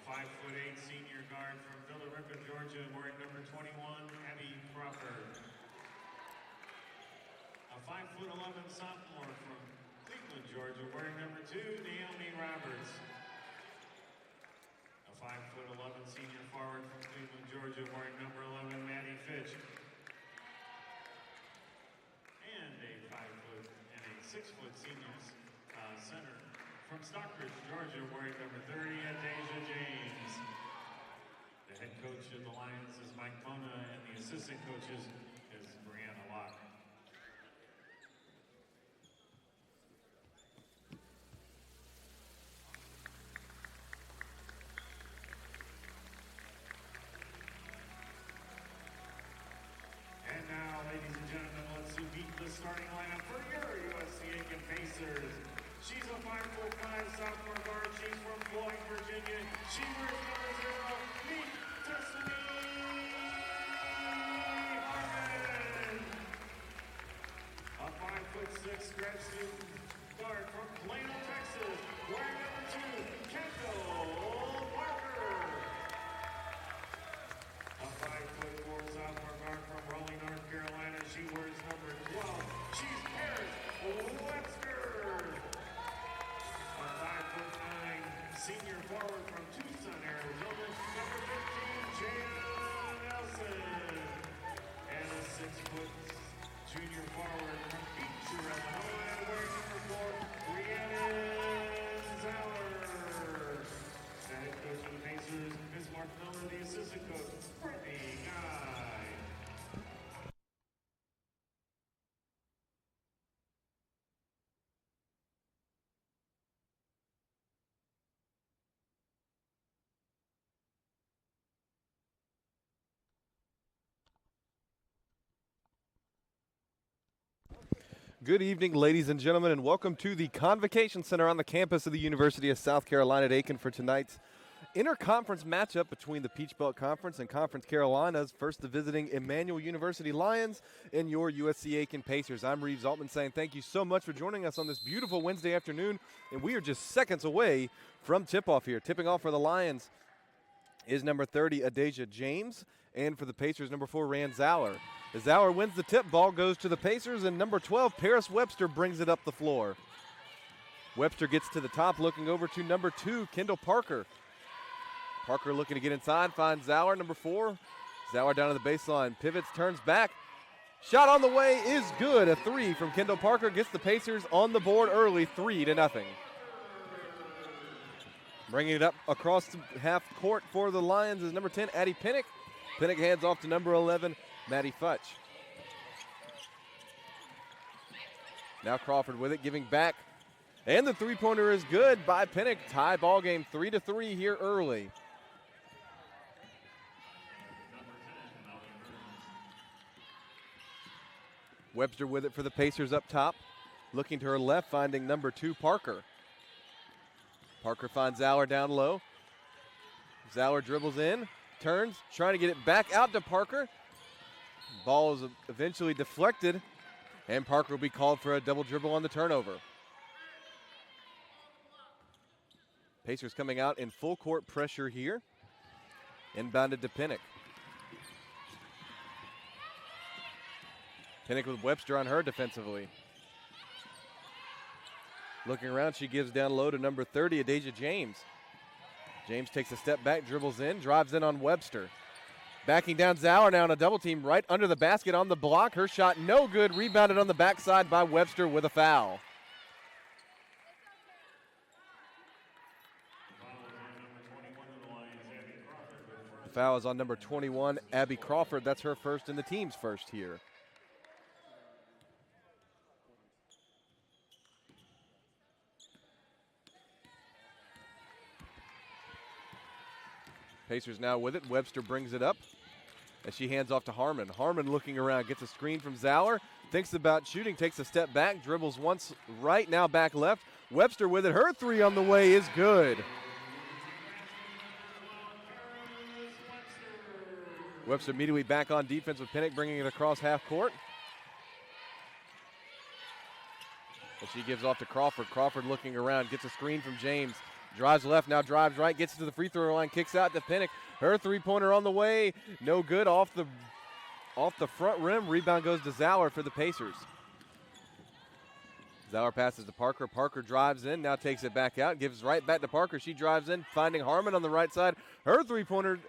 5'8" senior guard from Villa Rica, Georgia, wearing number 21, Abby Crawford. A 5'11" sophomore from Cleveland, Georgia, wearing number 2, Naomi Roberts. A 5'11" senior forward from Cleveland, Georgia, wearing number 11, Maddie Fitch. And a 6-foot senior center from Stockbridge, Georgia, wearing number 30, Deja James. The head coach of the Lions is Mike Mona, and the assistant coaches is Brianna Locke. And now, ladies and gentlemen, let's meet the starting lineup for your USCA Pacers. She's a 5'5" sophomore guard. She's from Floyd, Virginia. She wears number 0, meet Destiny Harmon. A 5'6" stretch guard from Plano, Texas, wearing number 2, Kendall Parker. A 5'4" sophomore guard from Raleigh, North Carolina. She wears number 12. She's Paris Webster. A 5'9" senior forward from Tucson, Arizona, number 15, Jaya Nelson. And a 6-foot junior forward from Beecher, Illinois, wearing number 4, Rhiannon Zeller. The head coach of the Pacers, Ms. Mark Miller, the assistant coach, Brittany Guy. Good evening, ladies and gentlemen, and welcome to the Convocation Center on the campus of the University of South Carolina at Aiken for tonight's interconference matchup between the Peach Belt Conference and Conference Carolinas. First, the visiting Emmanuel University Lions and your USC Aiken Pacers. I'm Reeves Altman saying thank you so much for joining us on this beautiful Wednesday afternoon, and we are just seconds away from tip-off here. Tipping off for the Lions is number 30, Deja James, and for the Pacers, number 4, Rand Zauer. As Zauer wins the tip, ball goes to the Pacers, and number 12, Paris Webster, brings it up the floor. Webster gets to the top, looking over to number 2, Kendall Parker. Parker looking to get inside, finds Zauer, number 4. Zauer down to the baseline, pivots, turns back. Shot on the way is good. A 3 from Kendall Parker gets the Pacers on the board early, 3-0. Bringing it up across the half court for the Lions is number 10, Addie Pinnock. Pinnock hands off to number 11, Maddie Futch. Now Crawford with it, giving back. And the three-pointer is good by Pinnock. Tie ball game 3-3 here early. Webster with it for the Pacers up top. Looking to her left, finding number 2, Parker. Parker finds Zauer down low. Zauer dribbles in, turns, trying to get it back out to Parker. Ball is eventually deflected, and Parker will be called for a double dribble on the turnover. Pacers coming out in full court pressure here. Inbounded to Pinnock. Pinnock with Webster on her defensively. Looking around, she gives down low to number 30, Deja James. James takes a step back, dribbles in, drives in on Webster. Backing down Zauer now on a double team right under the basket on the block. Her shot no good, rebounded on the backside by Webster with a foul. The foul is on number 21, Abby Crawford. That's her first and the team's first here. Pacers now with it. Webster brings it up as she hands off to Harmon. Harmon looking around, gets a screen from Zauer, thinks about shooting, takes a step back, dribbles once right, now back left. Webster with it. Her 3 on the way is good. Webster immediately back on defense with Pinnock bringing it across half court. As she gives off to Crawford. Crawford looking around, gets a screen from James. Drives left, now drives right, gets to the free throw line, kicks out to Pinnock. Her three-pointer on the way, no good, off the front rim. Rebound goes to Zauer for the Pacers. Zauer passes to Parker. Parker drives in, now takes it back out, gives right back to Parker. She drives in, finding Harmon on the right side. Her three-pointer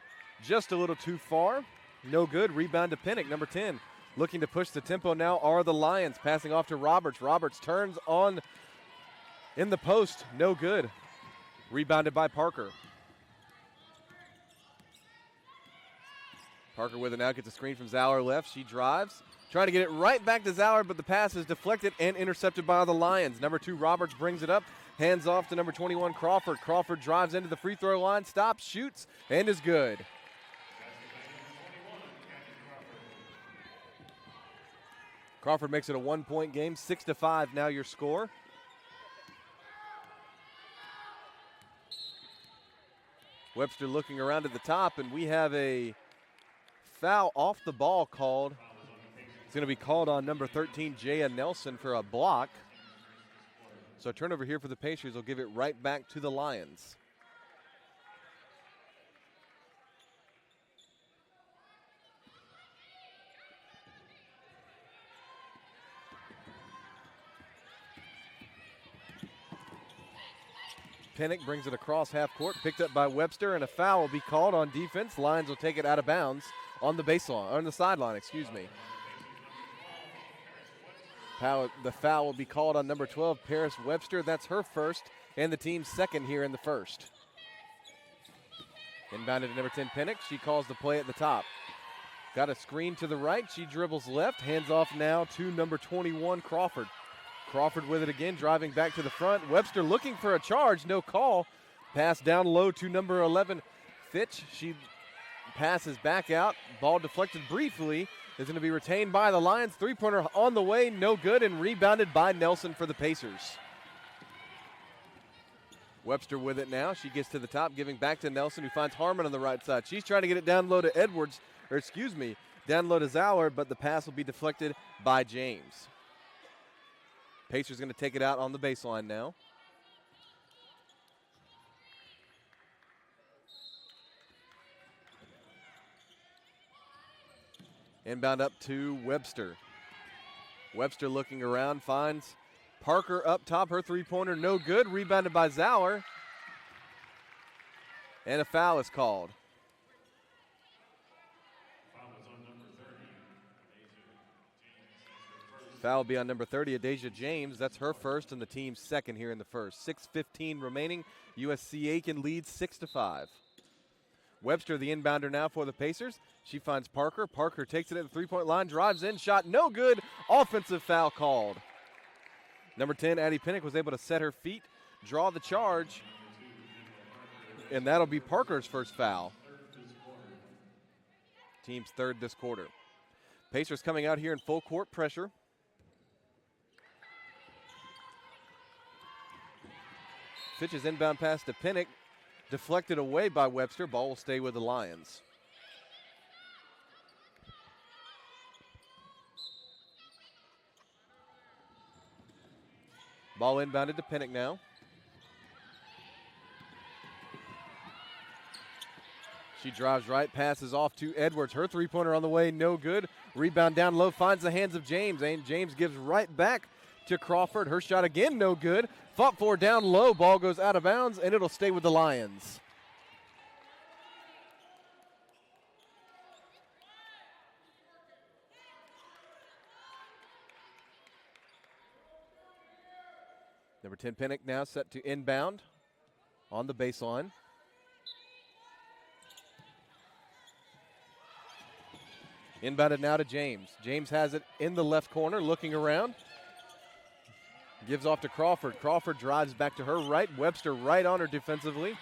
just a little too far, no good. Rebound to Pinnock, number 10. Looking to push the tempo now are the Lions, passing off to Roberts. Roberts turns on in the post, no good. Rebounded by Parker. Parker with it now, gets a screen from Zauer left. She drives, trying to get it right back to Zauer, but the pass is deflected and intercepted by the Lions. Number 2, Roberts brings it up, hands off to number 21, Crawford. Crawford drives into the free throw line, stops, shoots, and is good. Crawford makes it a 1-point game, 6-5 now your score. Webster looking around at the top, and we have a foul off the ball called. It's going to be called on number 13, Jaya Nelson, for a block. So a turnover here for the Pacers will give it right back to the Lions. Pinnock brings it across half court, picked up by Webster, and a foul will be called on defense. Lions will take it out of bounds on the baseline, on the sideline, excuse me. The foul will be called on number 12, Paris Webster. That's her first and the team's second here in the first. Inbounded to number 10, Pinnock. She calls the play at the top. Got a screen to the right. She dribbles left. Hands off now to number 21, Crawford. Crawford with it again, driving back to the front. Webster looking for a charge, no call. Pass down low to number 11, Fitch. She passes back out. Ball deflected briefly. Is going to be retained by the Lions. Three-pointer on the way, no good, and rebounded by Nelson for the Pacers. Webster with it now. She gets to the top, giving back to Nelson, who finds Harmon on the right side. She's trying to get it down low to down low to Zauer, but the pass will be deflected by James. Pacers going to take it out on the baseline now. Inbound up to Webster. Webster looking around, finds Parker up top. Her three-pointer no good. Rebounded by Zauer. And a foul is called. Foul will be on number 30, Adasia James. That's her first and the team's second here in the first. 6:15 remaining. USCA can lead 6-5. Webster, the inbounder now for the Pacers. She finds Parker. Parker takes it at the three-point line, drives in, shot no good. Offensive foul called. Number 10, Addie Pinnock, was able to set her feet, draw the charge, and that'll be Parker's first foul. Team's third this quarter. Pacers coming out here in full court pressure. Fitch's inbound pass to Pinnock, deflected away by Webster. Ball will stay with the Lions. Ball inbounded to Pinnock now. She drives right, passes off to Edwards. Her three-pointer on the way, no good. Rebound down low, finds the hands of James. And James gives right back to Crawford. Her shot again, no good. Fought for down low. Ball goes out of bounds, and it'll stay with the Lions. Number 10, Pinnock now set to inbound on the baseline. Inbounded now to James. James has it in the left corner, looking around. Gives off to Crawford. Crawford drives back to her right. Webster right on her defensively.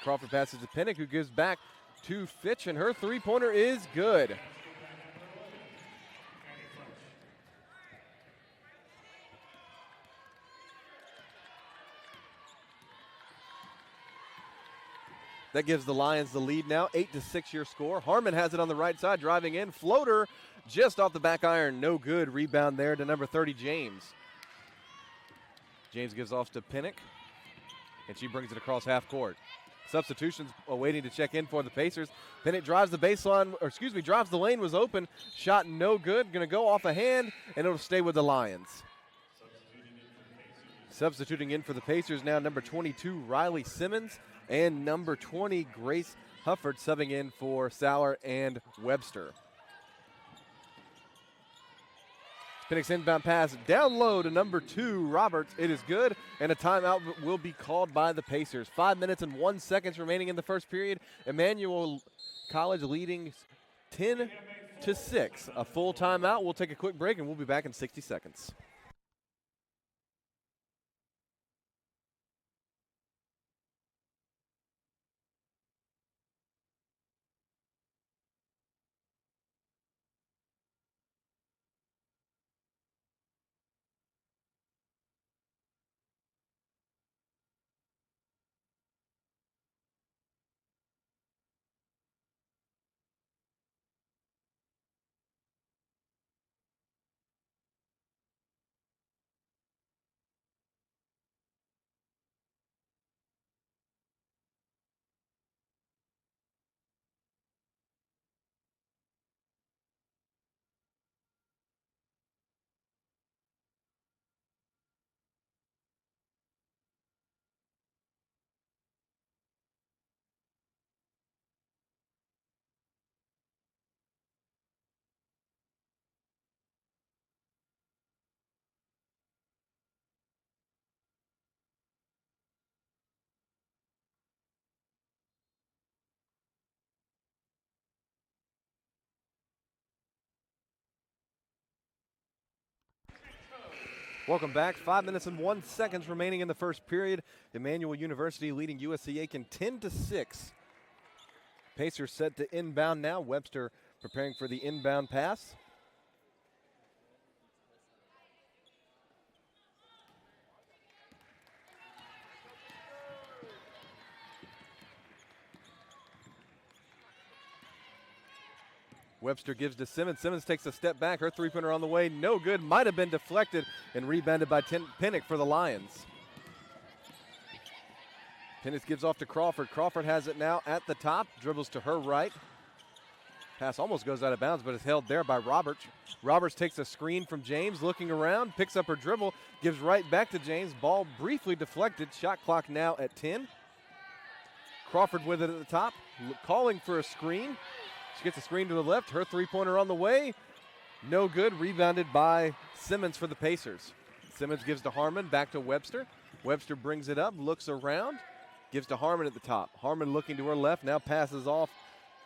Crawford passes to Pinnock, who gives back to Fitch, and her three-pointer is good. That gives the Lions the lead now, 8-6 your score. Harmon has it on the right side, driving in. Floater just off the back iron, no good. Rebound there to number 30, James. James gives off to Pinnock. and she brings it across half court. Substitutions waiting to check in for the Pacers. Pennant drives the baseline, drives the lane, was open. Shot no good, going to go off a hand, and it'll stay with the Lions. Substituting in for the Pacers now, number 22, Riley Simmons, and number 20, Grace Hufford, subbing in for Sauer and Webster. Penix inbound pass down low to number 2, Roberts. It is good, and a timeout will be called by the Pacers. 5 minutes and 1 second remaining in the first period. Emmanuel College leading 10-6. A full timeout. We'll take a quick break, and we'll be back in 60 seconds. Welcome back. 5 minutes and 1 second remaining in the first period. Emmanuel University leading USCA 10-6. Pacers set to inbound now. Webster preparing for the inbound pass. Webster gives to Simmons. Simmons takes a step back. Her three-pointer on the way. No good. Might have been deflected and rebounded by Pennick for the Lions. Pennick gives off to Crawford. Crawford has it now at the top. Dribbles to her right. Pass almost goes out of bounds, but is held there by Roberts. Roberts takes a screen from James, looking around, picks up her dribble, gives right back to James. Ball briefly deflected. Shot clock now at 10. Crawford with it at the top, calling for a screen. She gets a screen to the left. Her three-pointer on the way. No good. Rebounded by Simmons for the Pacers. Simmons gives to Harmon. Back to Webster. Webster brings it up, looks around, gives to Harmon at the top. Harmon looking to her left. Now passes off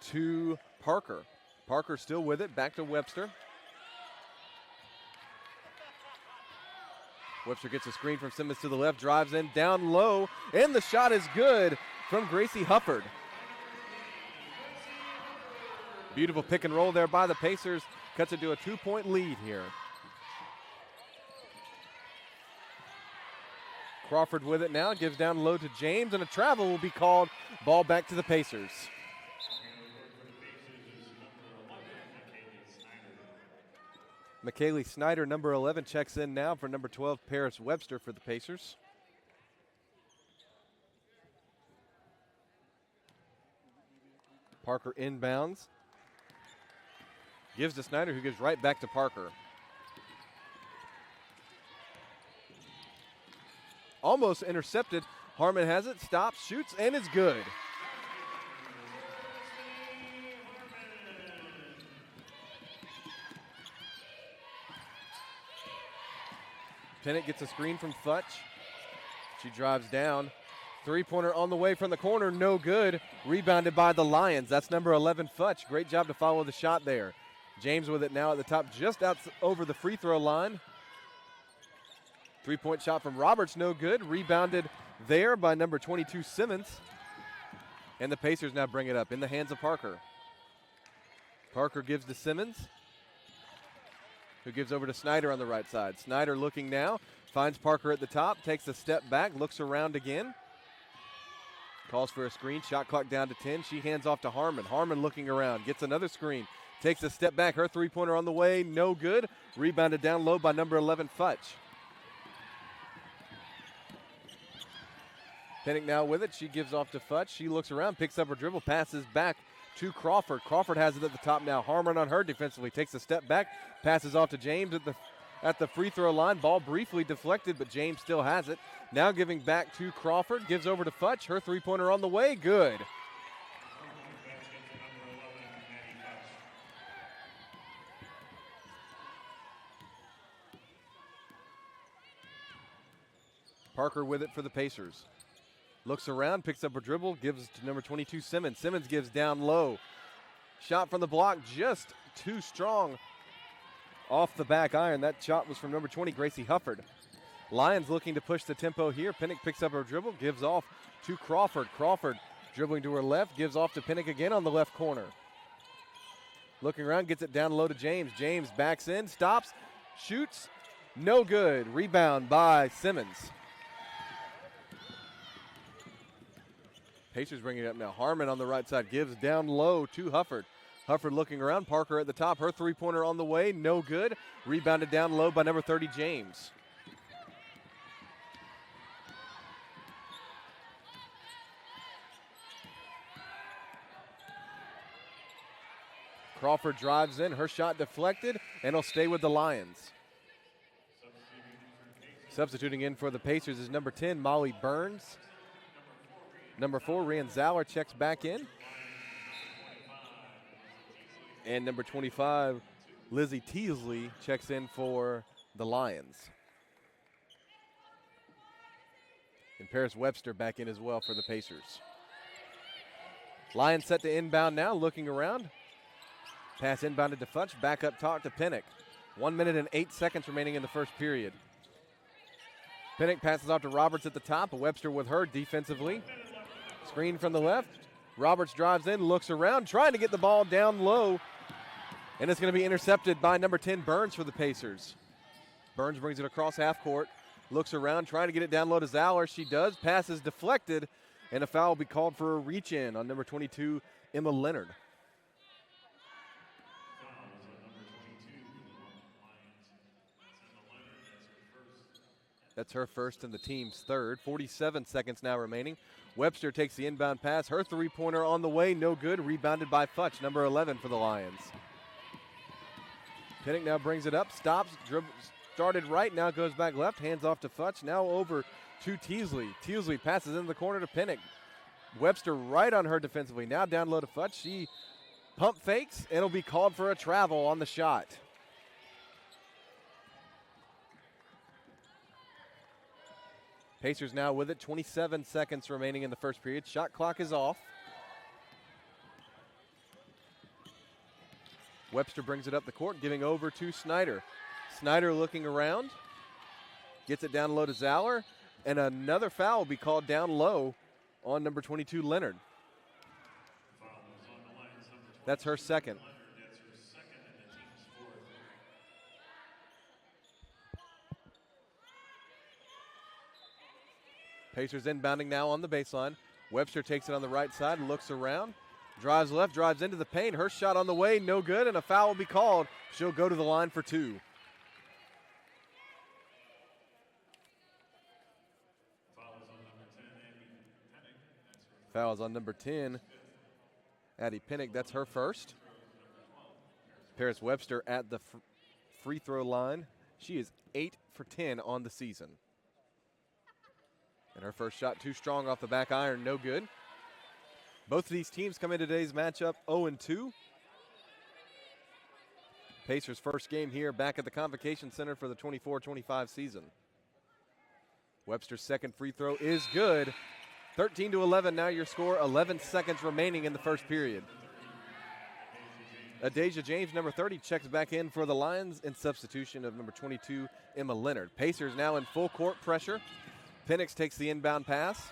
to Parker. Parker still with it. Back to Webster. Webster gets a screen from Simmons to the left. Drives in down low. And the shot is good from Gracie Hufford. Beautiful pick and roll there by the Pacers. Cuts it to a 2-point lead here. Crawford with it now. Gives down low to James, and a travel will be called. Ball back to the Pacers. McKaylee Snyder, number 11, checks in now for number 12, Paris Webster for the Pacers. Parker inbounds. Gives to Snyder, who gives right back to Parker. Almost intercepted. Harmon has it, stops, shoots, and it's good. Tennant gets a screen from Futch. She drives down. Three-pointer on the way from the corner, no good. Rebounded by the Lions. That's number 11, Futch. Great job to follow the shot there. James with it now at the top, just out over the free throw line. Three-point shot from Roberts, no good. Rebounded there by number 22, Simmons. And the Pacers now bring it up in the hands of Parker. Parker gives to Simmons, who gives over to Snyder on the right side. Snyder looking now, finds Parker at the top, takes a step back, looks around again. Calls for a screen, shot clock down to 10. She hands off to Harmon. Harmon looking around, gets another screen. Takes a step back. Her three-pointer on the way. No good. Rebounded down low by number 11, Futch. Pinnock now with it. She gives off to Futch. She looks around, picks up her dribble, passes back to Crawford. Crawford has it at the top now. Harmon on her defensively. Takes a step back, passes off to James at the free throw line. Ball briefly deflected, but James still has it. Now giving back to Crawford. Gives over to Futch. Her three-pointer on the way. Good. Parker with it for the Pacers. Looks around, picks up a dribble, gives to number 22, Simmons. Simmons gives down low. Shot from the block, just too strong off the back iron. That shot was from number 20, Gracie Hufford. Lions looking to push the tempo here. Pinnock picks up her dribble, gives off to Crawford. Crawford dribbling to her left, gives off to Pinnock again on the left corner. Looking around, gets it down low to James. James backs in, stops, shoots, no good. Rebound by Simmons. Pacers bringing it up now. Harmon on the right side gives down low to Hufford. Hufford looking around. Parker at the top. Her three-pointer on the way. No good. Rebounded down low by number 30, James. Crawford drives in. Her shot deflected, and will stay with the Lions. Substituting in for the Pacers is number 10, Molly Burns. Number 4, Rian Zauer checks back in. And number 25, Lizzie Teasley checks in for the Lions. And Paris Webster back in as well for the Pacers. Lions set to inbound now, looking around. Pass inbounded to Futch, back up top to Pinnock. 1 minute and 8 seconds remaining in the first period. Pinnock passes off to Roberts at the top. Webster with her defensively. Screen from the left. Roberts drives in, looks around, trying to get the ball down low. And it's going to be intercepted by number 10, Burns for the Pacers. Burns brings it across half court. Looks around, trying to get it down low to Zauer. She does. Pass is deflected. And a foul will be called for a reach in on number 22, Emma Leonard. That's her first and the team's third. 47 seconds now remaining. Webster takes the inbound pass. Her three-pointer on the way, no good. Rebounded by Futch, number 11 for the Lions. Pinnock now brings it up, stops, started right, now goes back left, hands off to Futch. Now over to Teasley. Teasley passes into the corner to Pinnock. Webster right on her defensively. Now down low to Futch. She pump fakes, and it'll be called for a travel on the shot. Pacers now with it, 27 seconds remaining in the first period. Shot clock is off. Webster brings it up the court, giving over to Snyder. Snyder looking around, gets it down low to Zauer, and another foul will be called down low on number 22, Leonard. That's her second. Pacers inbounding now on the baseline. Webster takes it on the right side, looks around, drives left, drives into the paint. Her shot on the way, no good, and a foul will be called. She'll go to the line for two. Foul is on number 10, Addie Pinnock. That's her first. Paris Webster at the free throw line. She is 8 for 10 on the season. And her first shot too strong off the back iron, no good. Both of these teams come into today's matchup 0-2. Pacers' first game here back at the Convocation Center for the 24-25 season. Webster's second free throw is good. 13-11 now your score, 11 seconds remaining in the first period. Adasia James, number 30, checks back in for the Lions in substitution of number 22, Emma Leonard. Pacers now in full court pressure. Penix takes the inbound pass.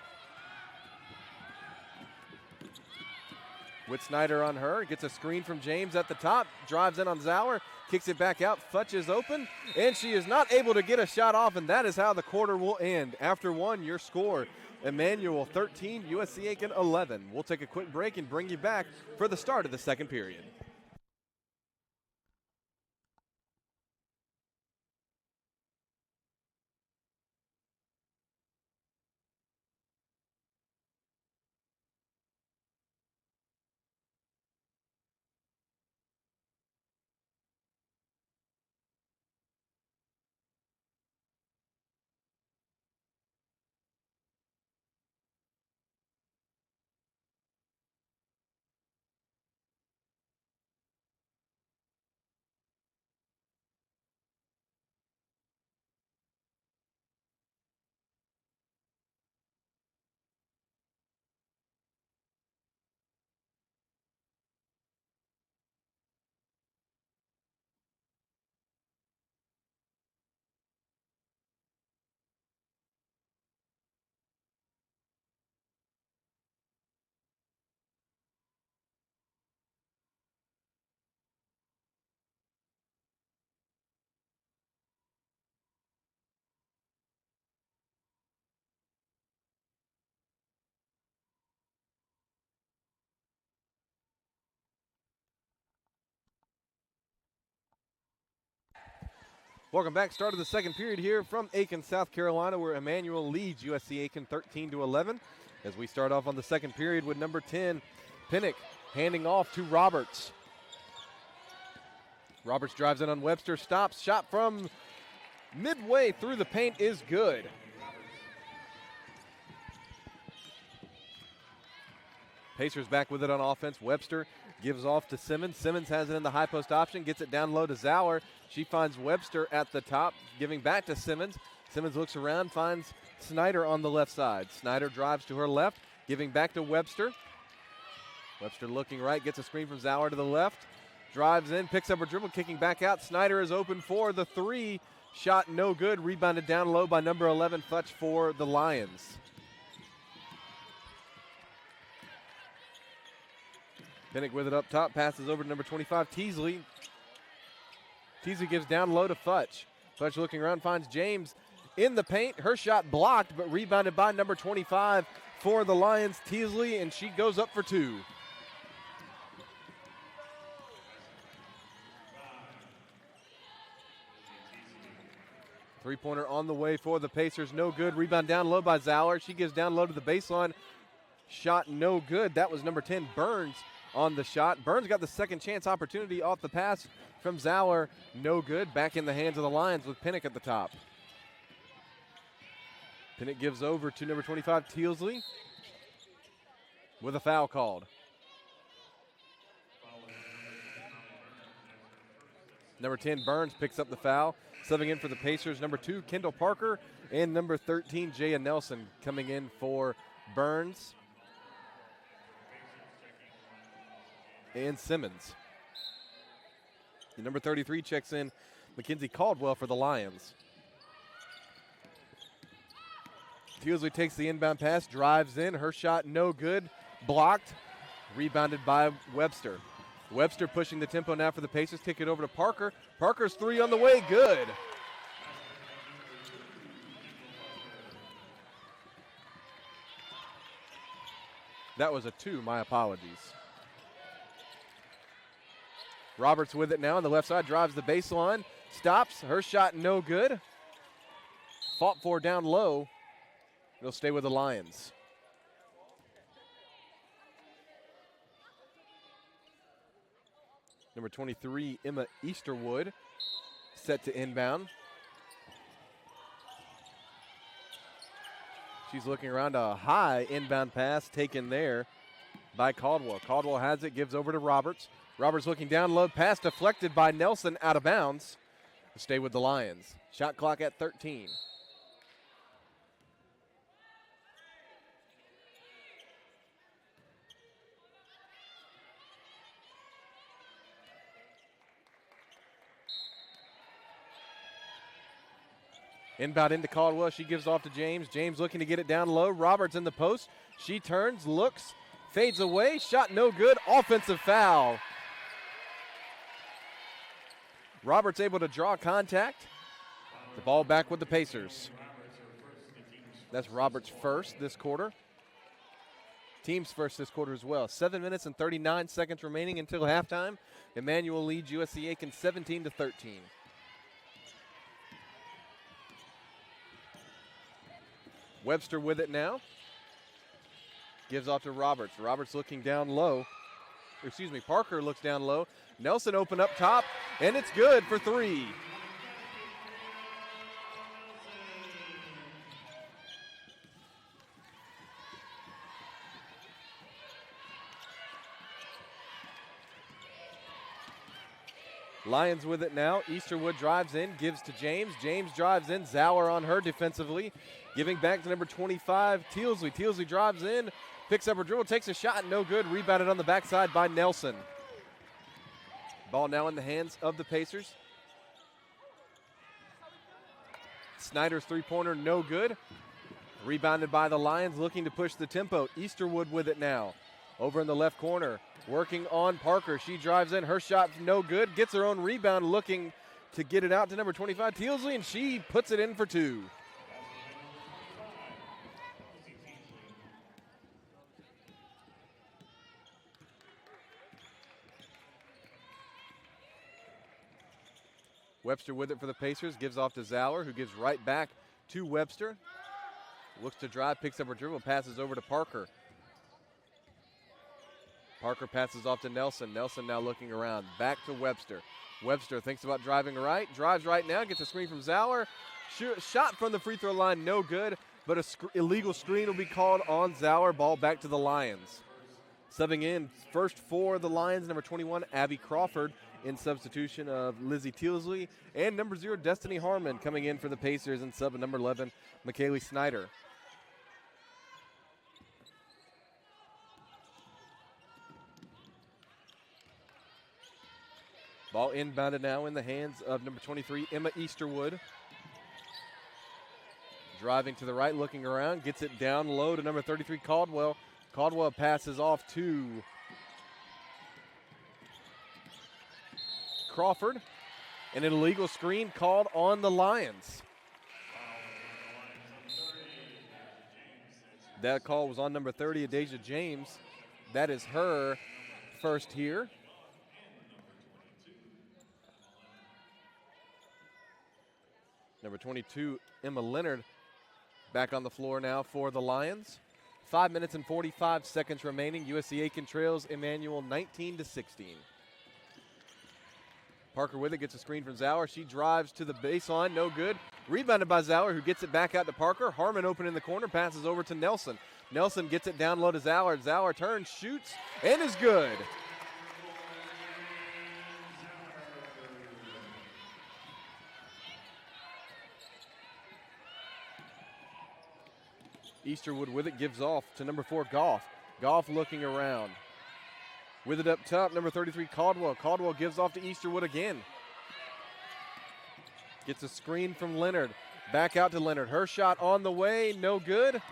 With Snyder on her, gets a screen from James at the top, drives in on Zauer, kicks it back out, Futch is open, and she is not able to get a shot off, and that is how the quarter will end. After one, your score, Emmanuel 13, USCA Aiken 11. We'll take a quick break and bring you back for the start of the second period. Welcome back. Start of the second period here from Aiken, South Carolina, where Emmanuel leads USC Aiken 13-11. As we start off on the second period with number 10, Pinnock, handing off to Roberts. Roberts drives in on Webster, stops, shot from midway through the paint is good. Pacers back with it on offense. Webster gives off to Simmons. Simmons has it in the high post option, gets it down low to Zauer. She finds Webster at the top, giving back to Simmons. Simmons looks around, finds Snyder on the left side. Snyder drives to her left, giving back to Webster. Webster looking right, gets a screen from Zauer to the left. Drives in, picks up her dribble, kicking back out. Snyder is open for the three. Shot no good, rebounded down low by number 11, Futch for the Lions. Pinnock with it up top, passes over to number 25, Teasley. Teasley gives down low to Futch. Futch looking around, finds James in the paint. Her shot blocked, but rebounded by number 25 for the Lions, Teasley, and she goes up for two. Three-pointer on the way for the Pacers, no good. Rebound down low by Zauer. She gives down low to the baseline. Shot no good. That was number 10, Burns, on the shot. Burns got the second chance opportunity off the pass from Zauer. No good. Back in the hands of the Lions with Pinnock at the top. Pinnock gives over to number 25, Teasley, with a foul called. Number 10, Burns, picks up the foul. Subbing in for the Pacers, number 2, Kendall Parker, and number 13, Jaya Nelson, coming in for Burns and Simmons. The number 33 checks in Mackenzie Caldwell for the Lions. Teasley takes the inbound pass, drives in. Her shot no good, blocked, rebounded by Webster. Webster pushing the tempo now for the Pacers. Kick it over to Parker. Parker's three on the way, good. That was a two, my apologies. Roberts with it now on the left side, drives the baseline, stops. Her shot no good. Fought for down low. It'll stay with the Lions. Number 23, Emma Easterwood, set to inbound. She's looking around, a high inbound pass taken there by Caldwell. Caldwell has it, gives over to Roberts. Roberts looking down low, pass deflected by Nelson, out of bounds. Stay with the Lions. Shot clock at 13. Inbound into Caldwell. She gives off to James. James looking to get it down low. Roberts in the post. She turns, looks, fades away. Shot no good. Offensive foul. Roberts able to draw contact. The ball back with the Pacers. That's Roberts' first this quarter. Team's first this quarter as well. 7 minutes and 39 seconds remaining until halftime. Emmanuel leads USC Aiken 17-13. Webster with it now. Gives off to Roberts. Roberts looking down low. Parker looks down low. Nelson open up top, and it's good for three. Lions with it now. Easterwood drives in, gives to James. James drives in. Zauer on her defensively. Giving back to number 25, Teasley. Teasley drives in, picks up her dribble, takes a shot, no good. Rebounded on the backside by Nelson. Ball now in the hands of the Pacers. Snyder's three-pointer, no good. Rebounded by the Lions, looking to push the tempo. Easterwood with it now. Over in the left corner, working on Parker. She drives in, her shot no good. Gets her own rebound, looking to get it out to number 25, Teasley, and she puts it in for two. Webster with it for the Pacers, gives off to Zauer, who gives right back to Webster. Looks to drive, picks up her dribble, passes over to Parker. Parker passes off to Nelson. Nelson now looking around. Back to Webster. Webster thinks about driving right. Drives right now. Gets a screen from Zauer. Shot from the free throw line. No good. But an illegal screen will be called on Zauer. Ball back to the Lions. Subbing in first for the Lions, number 21, Abby Crawford, in substitution of Lizzie Tealsley. And number 0, Destiny Harmon, coming in for the Pacers, and sub at number 11, McKaylee Snyder. Ball inbounded now in the hands of number 23, Emma Easterwood. Driving to the right, looking around, gets it down low to number 33, Caldwell. Caldwell passes off to Crawford. And an illegal screen called on the Lions. That call was on number 30, Adasia James. That is her first here. Number 22, Emma Leonard, back on the floor now for the Lions. 5 minutes and 45 seconds remaining. USCA trails Emmanuel 19-16. Parker with it, gets a screen from Zauer. She drives to the baseline, no good. Rebounded by Zauer, who gets it back out to Parker. Harmon open in the corner, passes over to Nelson. Nelson gets it down low to Zauer. Zauer turns, shoots, and is good. Easterwood with it, gives off to number 4, Goff. Goff looking around. With it up top, number 33, Caldwell. Caldwell gives off to Easterwood again. Gets a screen from Leonard. Back out to Leonard. Her shot on the way, no good.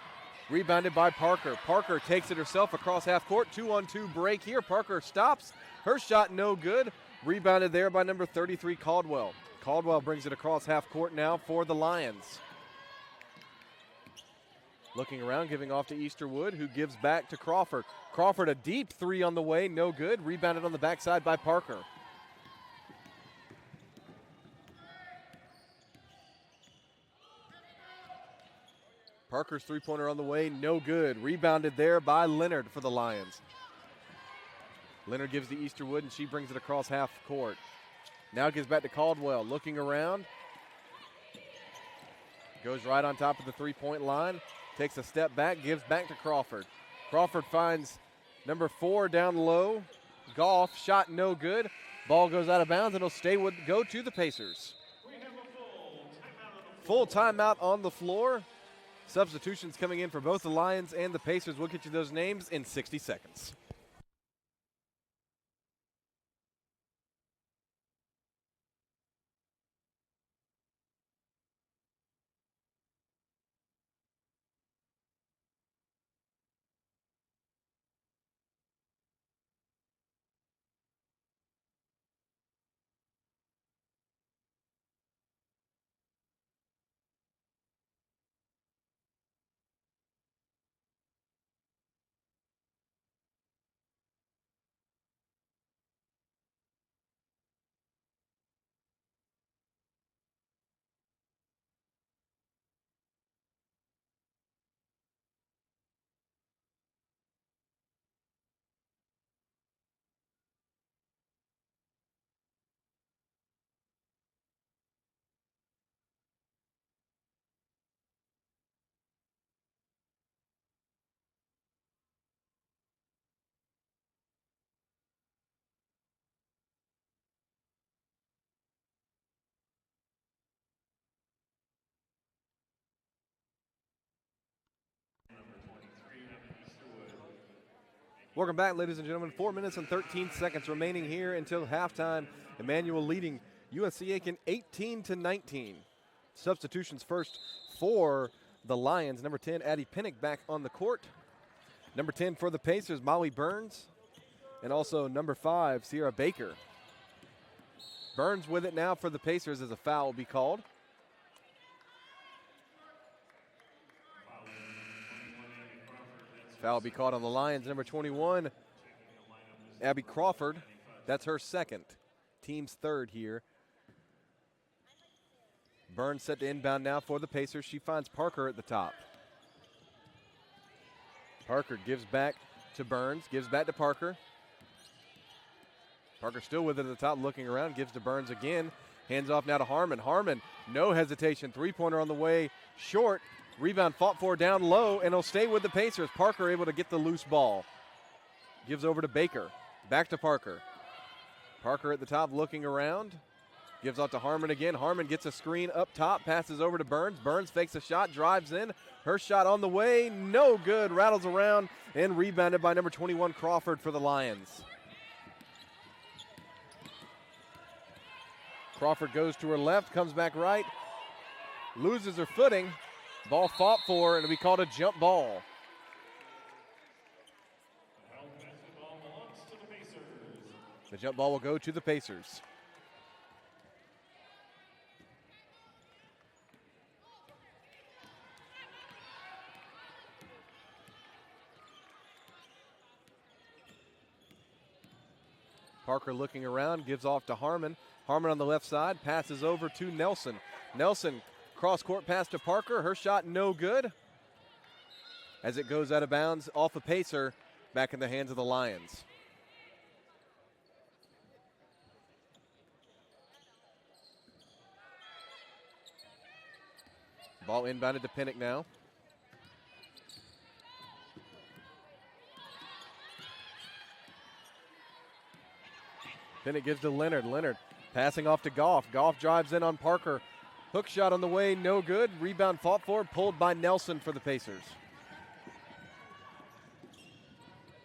Rebounded by Parker. Parker takes it herself across half court. 2-on-2 break here. Parker stops. Her shot no good. Rebounded there by number 33, Caldwell. Caldwell brings it across half court now for the Lions. Looking around, giving off to Easterwood, who gives back to Crawford. Crawford, a deep three on the way, no good. Rebounded on the backside by Parker. Parker's three-pointer on the way, no good. Rebounded there by Leonard for the Lions. Leonard gives to Easterwood, and she brings it across half court. Now gives back to Caldwell, looking around. Goes right on top of the three-point line. Takes a step back, gives back to Crawford. Crawford finds number 4 down low. Goff, shot no good. Ball goes out of bounds, and it'll go to the Pacers. Full timeout on the floor. Substitutions coming in for both the Lions and the Pacers. We'll get you those names in 60 seconds. Welcome back, ladies and gentlemen. 4 minutes and 13 seconds remaining here until halftime. Emmanuel leading USCA 18-19. Substitutions first for the Lions. Number 10, Addie Pinnock back on the court. Number 10 for the Pacers, Molly Burns. And also number 5, Sierra Baker. Burns with it now for the Pacers as a foul will be called. Foul will be called on the Lions. Number 21, Abby Crawford. That's her second. Team's third here. Burns set to inbound now for the Pacers. She finds Parker at the top. Parker gives back to Burns, gives back to Parker. Parker still with it at the top, looking around, gives to Burns again. Hands off now to Harmon. Harmon, no hesitation. Three-pointer on the way, short. Rebound fought for down low, and it'll stay with the Pacers. Parker able to get the loose ball. Gives over to Baker. Back to Parker. Parker at the top looking around. Gives off to Harmon again. Harmon gets a screen up top, passes over to Burns. Burns fakes a shot, drives in. Her shot on the way, no good. Rattles around and rebounded by number 21, Crawford, for the Lions. Crawford goes to her left, comes back right, loses her footing. Ball fought for, and it'll be called a jump ball. The jump ball will go to the Pacers. Parker looking around, gives off to Harmon. Harmon on the left side, passes over to Nelson. Nelson, cross-court pass to Parker. Her shot no good. As it goes out of bounds off a Pacer, back in the hands of the Lions. Ball inbounded to Pinnock now. Pinnock gives to Leonard. Leonard passing off to Goff. Goff drives in on Parker. Hook shot on the way, no good. Rebound fought for, pulled by Nelson for the Pacers.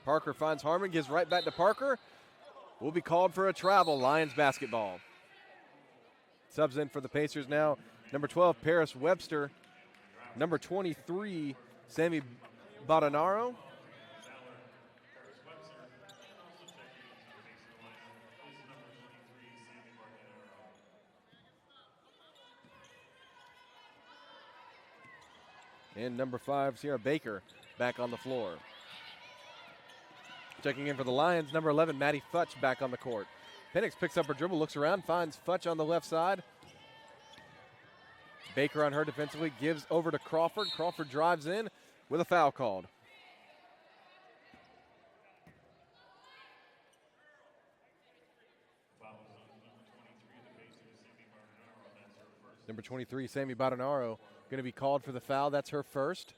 Parker finds Harmon, gives right back to Parker. Will be called for a travel. Lions basketball. Subs in for the Pacers now. Number 12, Paris Webster. Number 23, Sammy Badanaro. And number 5, Sierra Baker, back on the floor. Checking in for the Lions, number 11, Maddie Futch, back on the court. Penix picks up her dribble, looks around, finds Futch on the left side. Baker on her defensively, gives over to Crawford. Crawford drives in with a foul called. Number 23, Sammy Badanaro, going to be called for the foul. That's her first.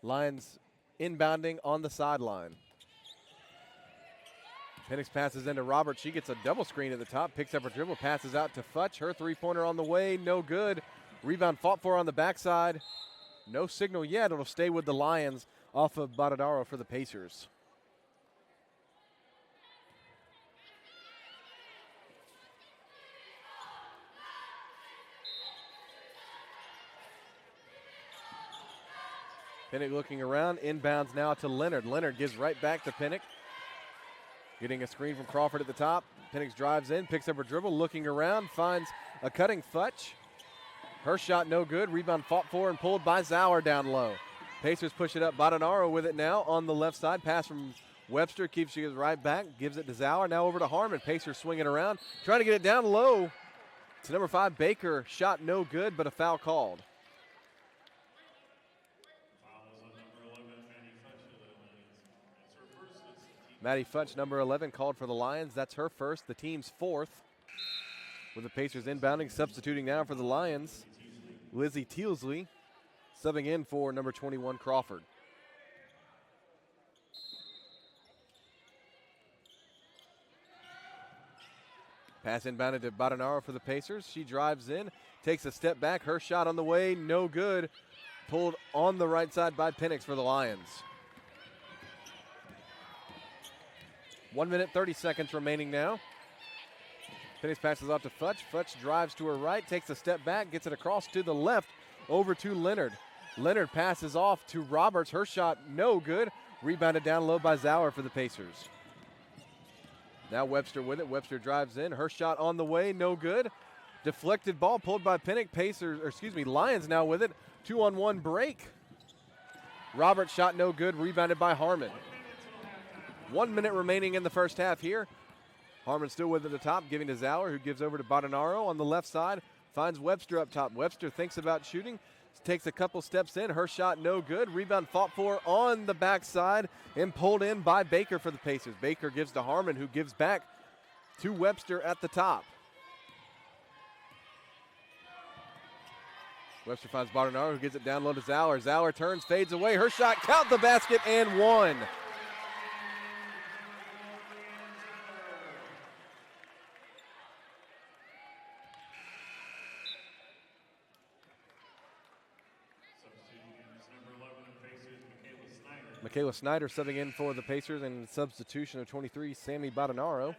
Lions inbounding on the sideline. Penix passes into Robert. She gets a double screen at the top, picks up her dribble, passes out to Futch. Her three-pointer on the way, no good. Rebound fought for on the backside. No signal yet. It'll stay with the Lions off of Badanaro for the Pacers. Pinnock looking around, inbounds now to Leonard. Leonard gives right back to Pinnock. Getting a screen from Crawford at the top. Pinnock drives in, picks up her dribble, looking around, finds a cutting Futch. Her shot no good. Rebound fought for and pulled by Zauer down low. Pacers push it up. Badanaro with it now on the left side. Pass from Webster, keeps it right back, gives it to Zauer. Now over to Harmon. Pacers swinging around, trying to get it down low to number 5, Baker. Shot no good, but a foul called. Maddie Futch, number 11, called for the Lions. That's her first, the team's fourth. With the Pacers inbounding, substituting now for the Lions, Lizzie Tealsley, subbing in for number 21, Crawford. Pass inbounded to Badanaro for the Pacers. She drives in, takes a step back. Her shot on the way, no good. Pulled on the right side by Penix for the Lions. 1 minute, 30 seconds remaining now. Penix passes off to Futch. Futch drives to her right, takes a step back, gets it across to the left, over to Leonard. Leonard passes off to Roberts. Her shot no good. Rebounded down low by Zauer for the Pacers. Now Webster with it. Webster drives in. Her shot on the way, no good. Deflected ball pulled by Pinnock. Lions now with it. 2-on-1 break. Roberts shot no good. Rebounded by Harmon. 1 minute remaining in the first half here. Harmon still with it at the top, giving to Zauer, who gives over to Badanaro on the left side. finds Webster up top. Webster thinks about shooting, takes a couple steps in. Her shot no good. Rebound fought for on the backside and pulled in by Baker for the Pacers. Baker gives to Harmon, who gives back to Webster at the top. Webster finds Bardonaro, who gives it down low to Zauer. Zauer turns, fades away. Her shot, count the basket, and one. Michaela Snyder subbing in for the Pacers, and substitution of 23, Sammy Bardonaro.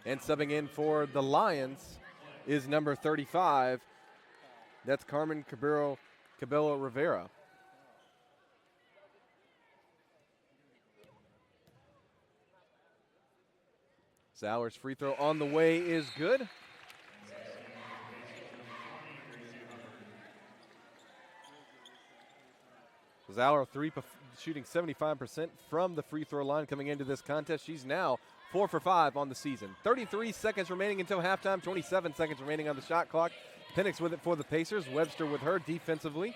And subbing in for the Lions is number 35. That's Carmen Cabello Rivera. Zauer's free throw on the way is good. Zauer shooting 75% from the free throw line coming into this contest. She's now 4 for 5 on the season. 33 seconds remaining until halftime, 27 seconds remaining on the shot clock. Penix with it for the Pacers. Webster with her defensively.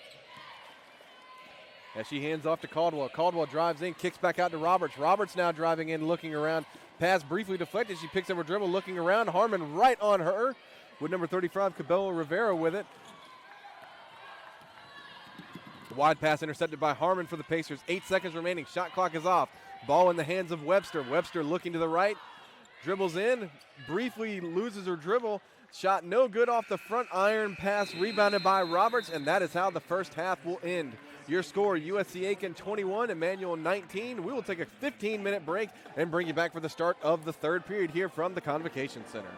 As she hands off to Caldwell. Caldwell drives in, kicks back out to Roberts. Roberts now driving in, looking around. Pass briefly deflected. She picks up her dribble, looking around. Harmon right on her with number 35, Cabello Rivera with it. The wide pass intercepted by Harmon for the Pacers. 8 seconds remaining. Shot clock is off. Ball in the hands of Webster. Webster looking to the right. Dribbles in. Briefly loses her dribble. Shot no good off the front iron pass. Rebounded by Roberts. And that is how the first half will end. Your score, USC Aiken 21, Emmanuel 19. We will take a 15-minute break and bring you back for the start of the third period here from the Convocation Center.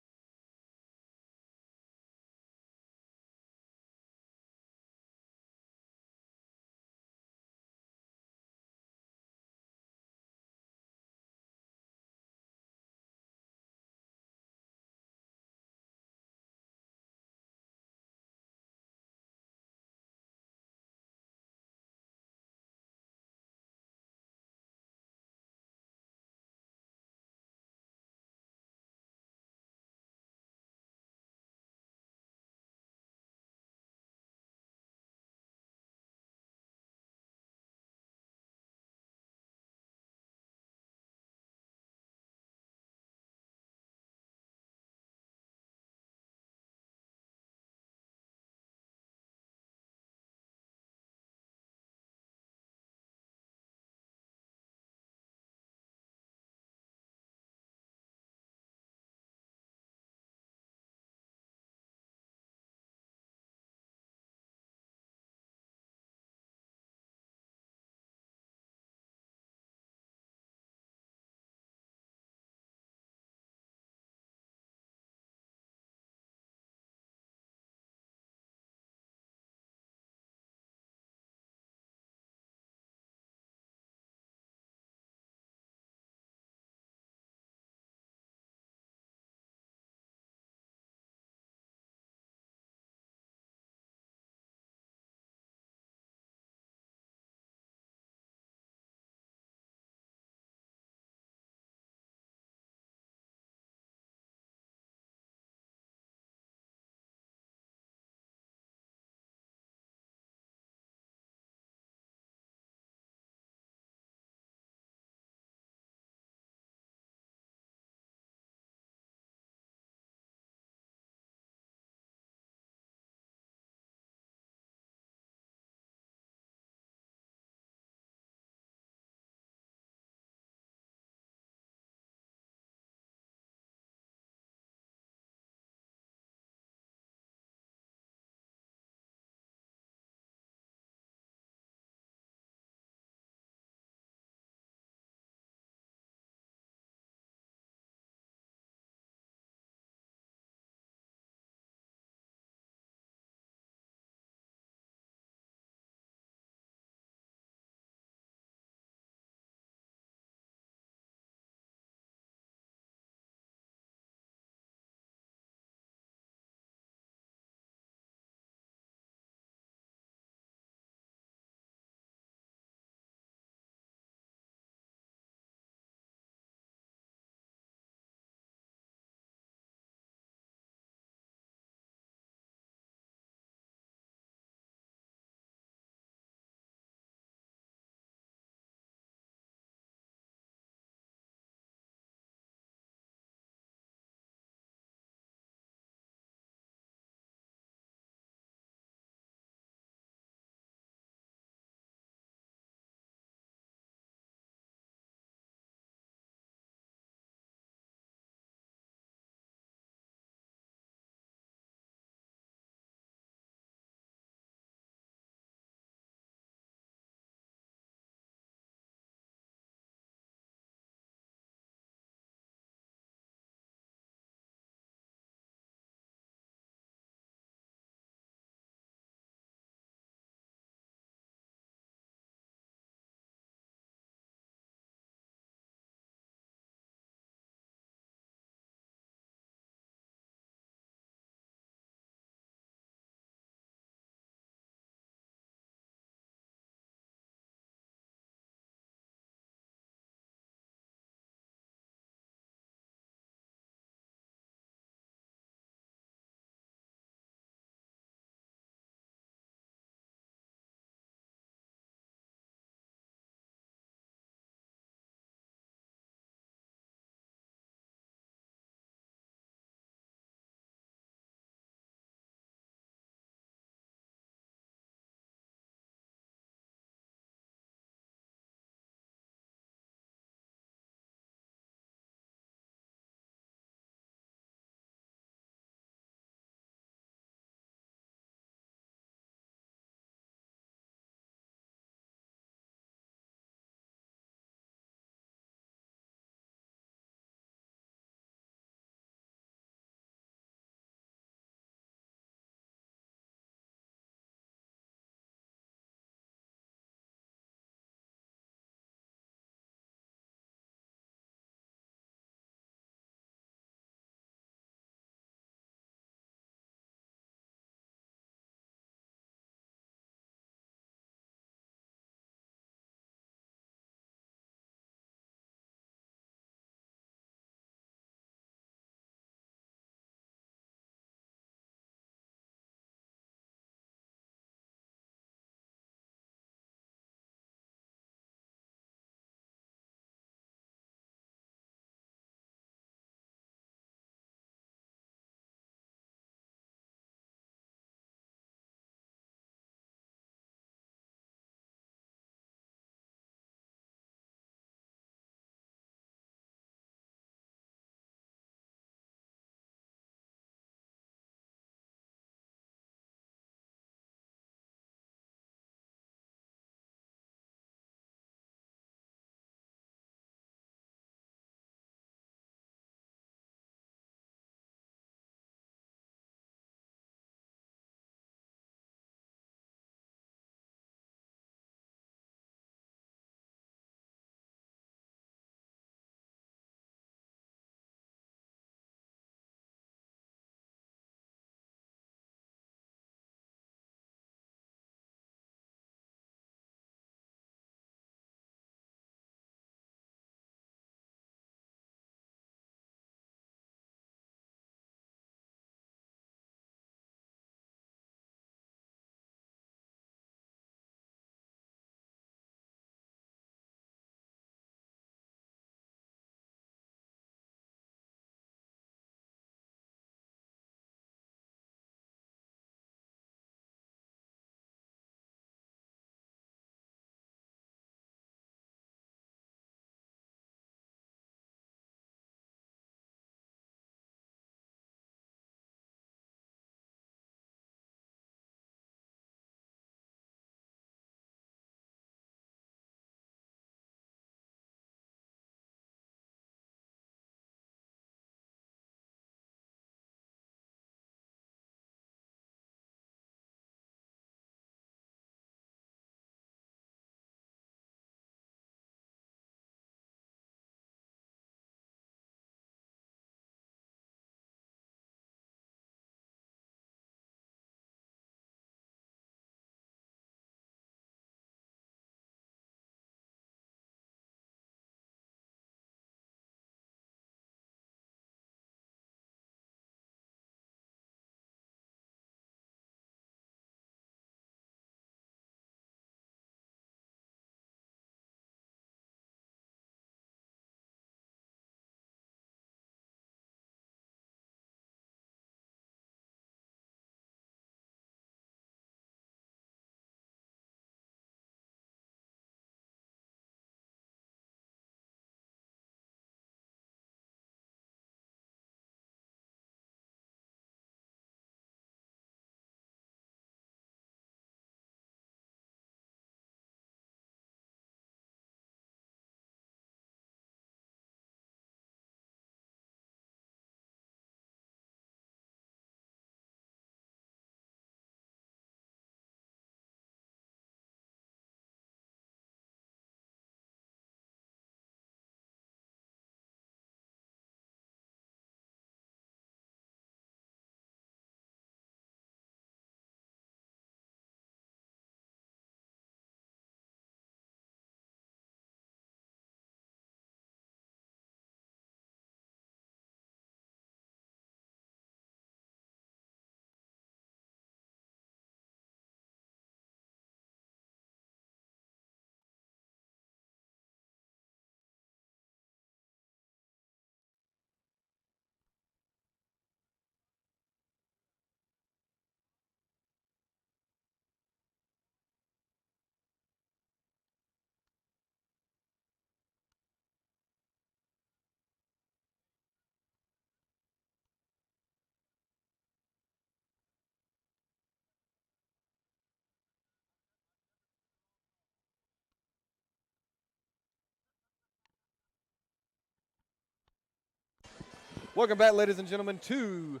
Welcome back, ladies and gentlemen, to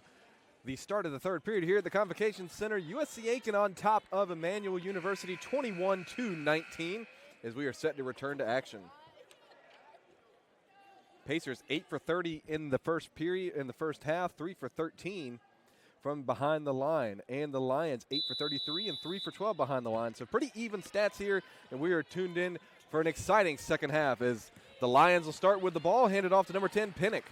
the start of the third period here at the Convocation Center. USCA Aiken on top of Emmanuel University 21-19 as we are set to return to action. Pacers 8 for 30 in the first period, in the first half, 3 for 13 from behind the line. And the Lions 8 for 33 and 3 for 12 behind the line. So pretty even stats here, and we are tuned in for an exciting second half as the Lions will start with the ball, handed off to number 10, Pinnock.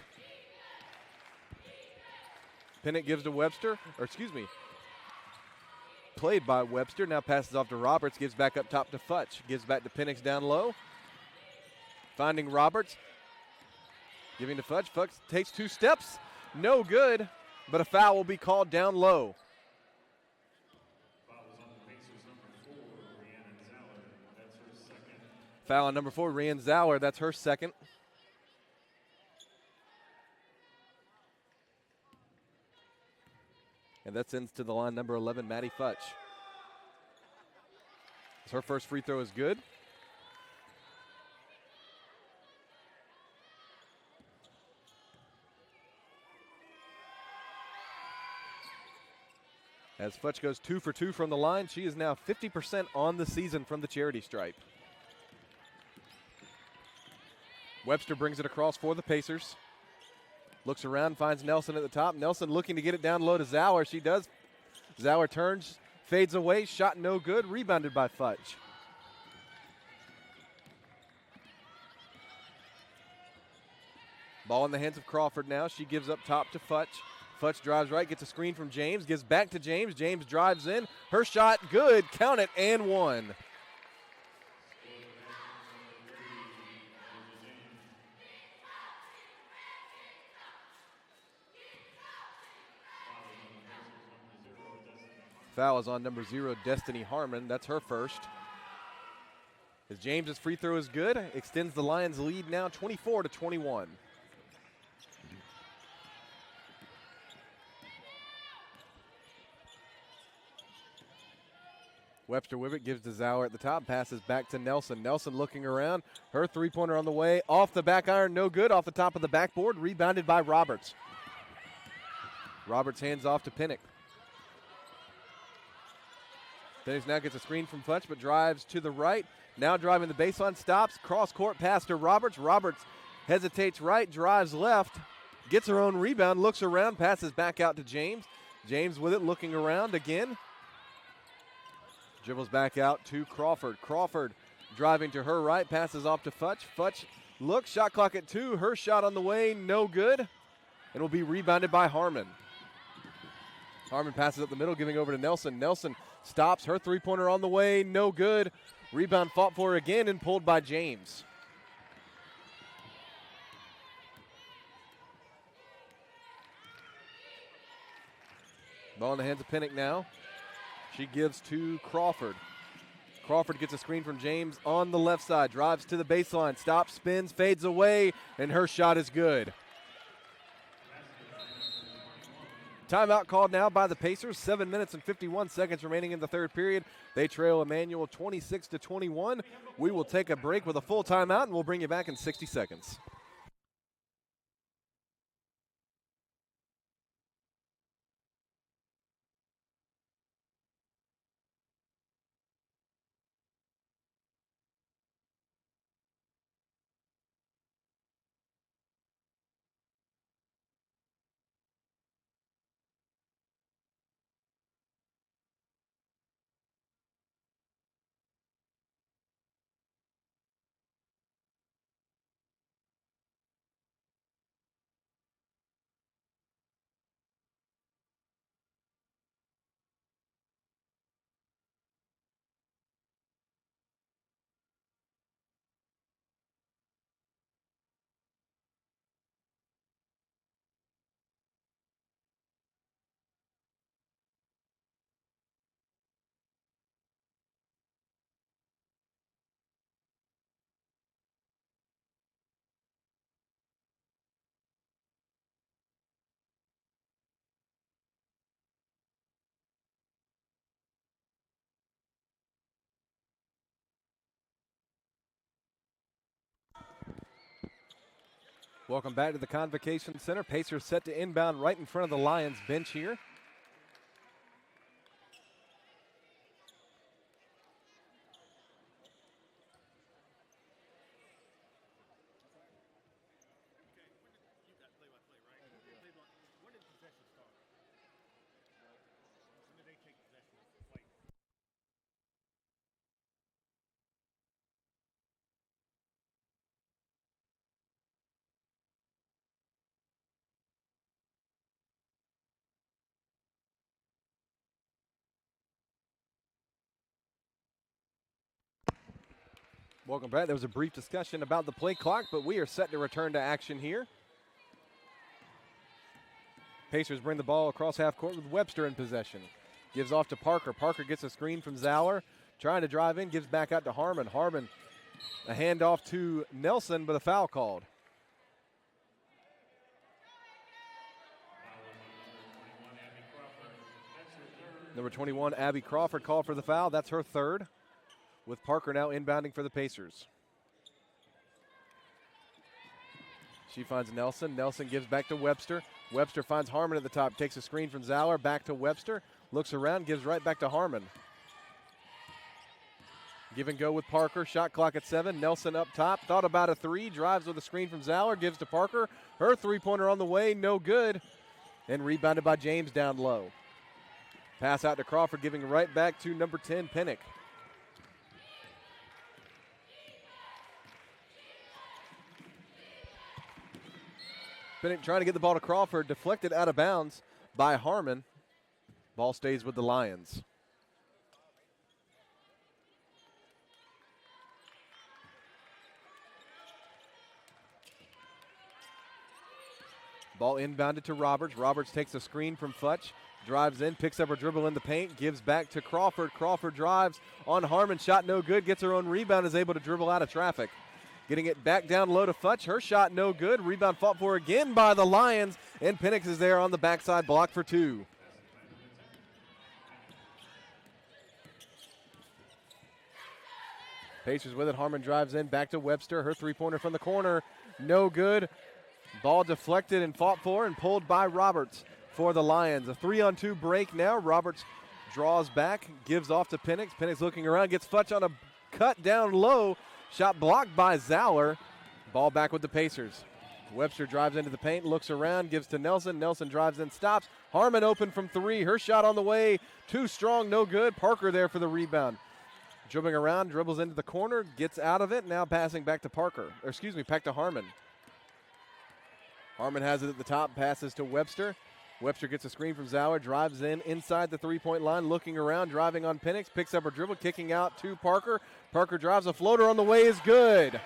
Pinnock gives to Webster, played by Webster, now passes off to Roberts, gives back up top to Futch, gives back to Pinnock down low. Finding Roberts, giving to Futch. Futch takes 2 steps, no good, but a foul will be called down low. Foul on number 4, Rhian Zauer, that's her second. And that sends to the line number 11, Maddie Futch. Her first free throw is good. As Futch goes 2 for 2 from the line, she is now 50% on the season from the charity stripe. Webster brings it across for the Pacers. Looks around, finds Nelson at the top. Nelson looking to get it down low to Zauer. She does. Zauer turns, fades away, shot no good, rebounded by Futch. Ball in the hands of Crawford now. She gives up top to Futch. Futch drives right, gets a screen from James, gives back to James. James drives in. Her shot good, count it, and one. Foul is on number 0, Destiny Harmon. That's her first. As James's free throw is good, extends the Lions' lead now 24-21. Webster with it, gives to Zauer at the top, passes back to Nelson. Nelson looking around, her three-pointer on the way, off the back iron, no good, off the top of the backboard, rebounded by Roberts. Roberts hands off to Pinnock. Pinnock now gets a screen from Futch, but drives to the right. Now driving the baseline, stops, cross-court pass to Roberts. Roberts hesitates right, drives left, gets her own rebound, looks around, passes back out to James. James with it, looking around again. Dribbles back out to Crawford. Crawford driving to her right, passes off to Futch. Futch looks, shot clock at 2. Her shot on the way, no good. And will be rebounded by Harmon. Harmon passes up the middle, giving over to Nelson. Nelson stops, her three-pointer on the way, no good. Rebound fought for again and pulled by James. Ball in the hands of Pinnock now. She gives to Crawford. Crawford gets a screen from James on the left side, drives to the baseline, stops, spins, fades away, and her shot is good. Timeout called now by the Pacers. 7 minutes and 51 seconds remaining in the third period. They trail Emmanuel 26-21. We will take a break with a full timeout, and we'll bring you back in 60 seconds. Welcome back to the Convocation Center. Pacers set to inbound right in front of the Lions bench here. Welcome back. There was a brief discussion about the play clock, but we are set to return to action here. Pacers bring the ball across half court with Webster in possession. Gives off to Parker. Parker gets a screen from Zauer. Trying to drive in, gives back out to Harmon. Harmon, a handoff to Nelson, but a foul called. Number 21, Abby Crawford called for the foul. That's her third, with Parker now inbounding for the Pacers. She finds Nelson. Nelson gives back to Webster. Webster finds Harmon at the top, takes a screen from Zauer, back to Webster, looks around, gives right back to Harmon. Give and go with Parker, shot clock at 7. Nelson up top, thought about a three, drives with a screen from Zauer, gives to Parker. Her three-pointer on the way, no good. And rebounded by James down low. Pass out to Crawford, giving right back to number 10, Pinnock. Pinnock trying to get the ball to Crawford, deflected out of bounds by Harmon. Ball stays with the Lions. Ball inbounded to Roberts. Roberts takes a screen from Futch, drives in, picks up her dribble in the paint, gives back to Crawford. Crawford drives on Harmon, shot no good, gets her own rebound, is able to dribble out of traffic. Getting it back down low to Futch. Her shot no good. Rebound fought for again by the Lions. And Penix is there on the backside, block for two. Pacers with it. Harmon drives in, back to Webster. Her three-pointer from the corner, no good. Ball deflected and fought for and pulled by Roberts for the Lions. A 3-on-2 break now. Roberts draws back, gives off to Penix. Penix looking around, gets Futch on a cut down low. Shot blocked by Zauer. Ball back with the Pacers. Webster drives into the paint, looks around, gives to Nelson. Nelson drives in, stops. Harmon open from three. Her shot on the way. Too strong, no good. Parker there for the rebound. Dribbling around, dribbles into the corner, gets out of it. Now passing back to back to Harmon. Harmon has it at the top, passes to Webster. Webster gets a screen from Zauer, drives in inside the three-point line, looking around, driving on Penix, picks up her dribble, kicking out to Parker. Parker drives, a floater on the way is good.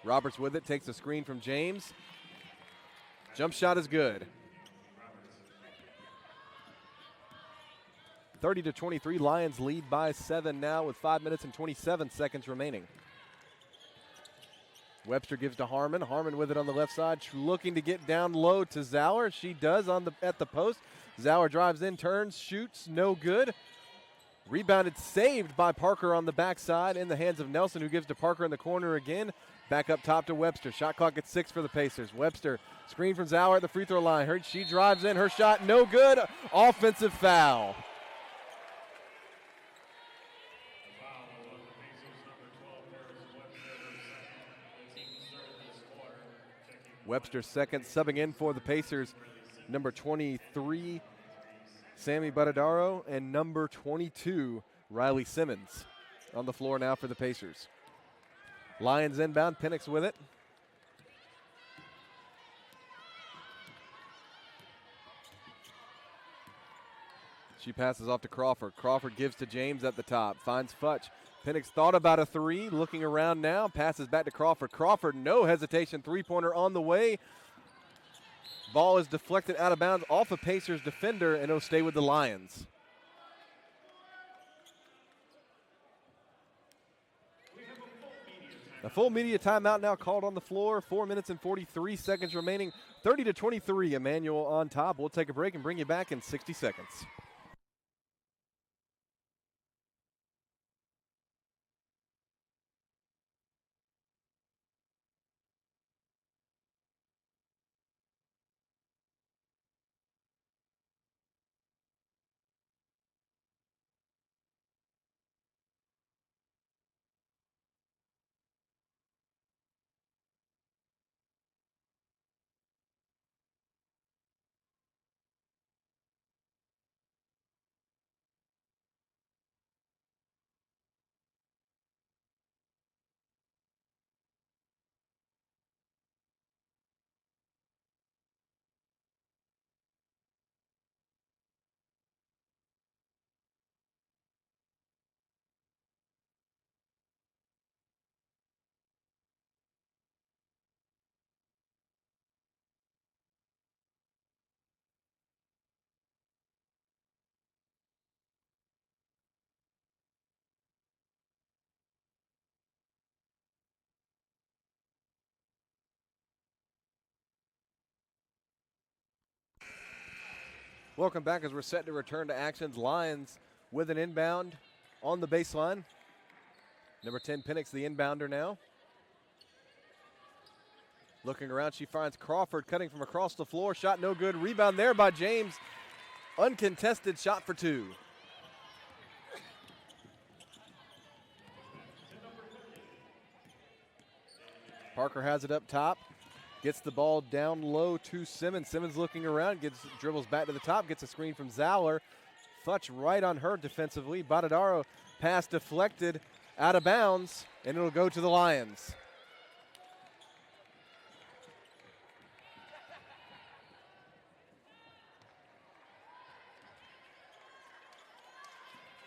Roberts with it, takes a screen from James. Jump shot is good. 30-23, Lions lead by 7 now with 5 minutes and 27 seconds remaining. Webster gives to Harmon. Harmon with it on the left side, looking to get down low to Zauer. She does at the post. Zauer drives in, turns, shoots, no good. Rebounded, saved by Parker on the backside in the hands of Nelson, who gives to Parker in the corner again. Back up top to Webster. Shot clock at 6 for the Pacers. Webster, screen from Zauer at the free throw line. She drives in, her shot no good. Offensive foul. Webster second, subbing in for the Pacers, number 23, Sammy Badadaro, and number 22, Riley Simmons, on the floor now for the Pacers. Lions inbound, Penix with it. She passes off to Crawford. Crawford gives to James at the top, finds Futch. Penix thought about a three, looking around now, passes back to Crawford. Crawford, no hesitation, three-pointer on the way. Ball is deflected out of bounds off a Pacers defender, and it'll stay with the Lions. We have a full media A full media timeout now called on the floor. 4 minutes and 43 seconds remaining. 30-23, Emmanuel on top. We'll take a break and bring you back in 60 seconds. Welcome back as we're set to return to actions. Lions with an inbound on the baseline. Number 10, Penix, the inbounder now. Looking around, she finds Crawford cutting from across the floor. Shot no good. Rebound there by James. Uncontested shot for two. Parker has it up top. Gets the ball down low to Simmons. Simmons looking around, dribbles back to the top, gets a screen from Zauer. Futch right on her defensively. Badadaro pass deflected out of bounds, and it'll go to the Lions.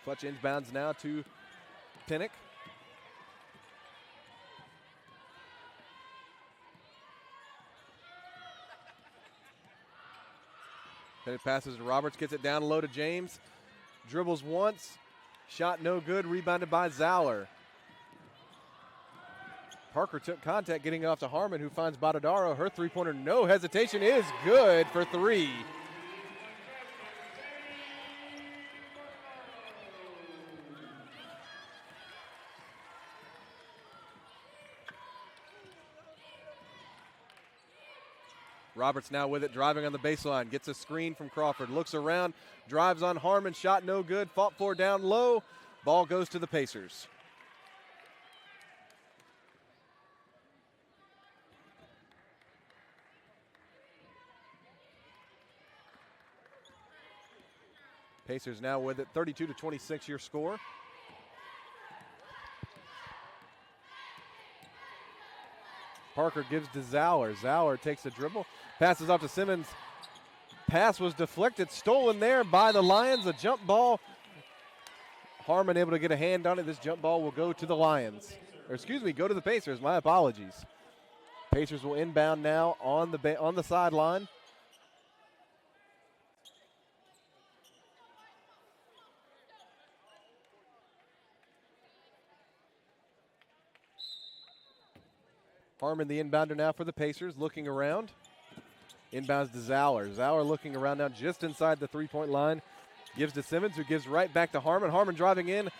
Futch inbounds now to Pinnock. Then it passes to Roberts, gets it down low to James. Dribbles once, shot no good, rebounded by Zauer. Parker took contact, getting off to Harmon, who finds Badadaro. Her three-pointer, no hesitation, is good for three. Roberts now with it, driving on the baseline. Gets a screen from Crawford. Looks around, drives on Harmon. Shot no good. Fought for down low. Ball goes to the Pacers. Pacers now with it. 32-26 your score. Parker gives to Zauer. Zauer takes a dribble, passes off to Simmons. Pass was deflected, stolen there by the Lions. A jump ball. Harmon able to get a hand on it. This jump ball will go to the Lions. Or excuse me, go to the Pacers. My apologies. Pacers will inbound now on the sideline. Harmon, the inbounder now for the Pacers, looking around. Inbounds to Zauer. Zauer looking around now just inside the three-point line. Gives to Simmons, who gives right back to Harmon. Harmon driving in.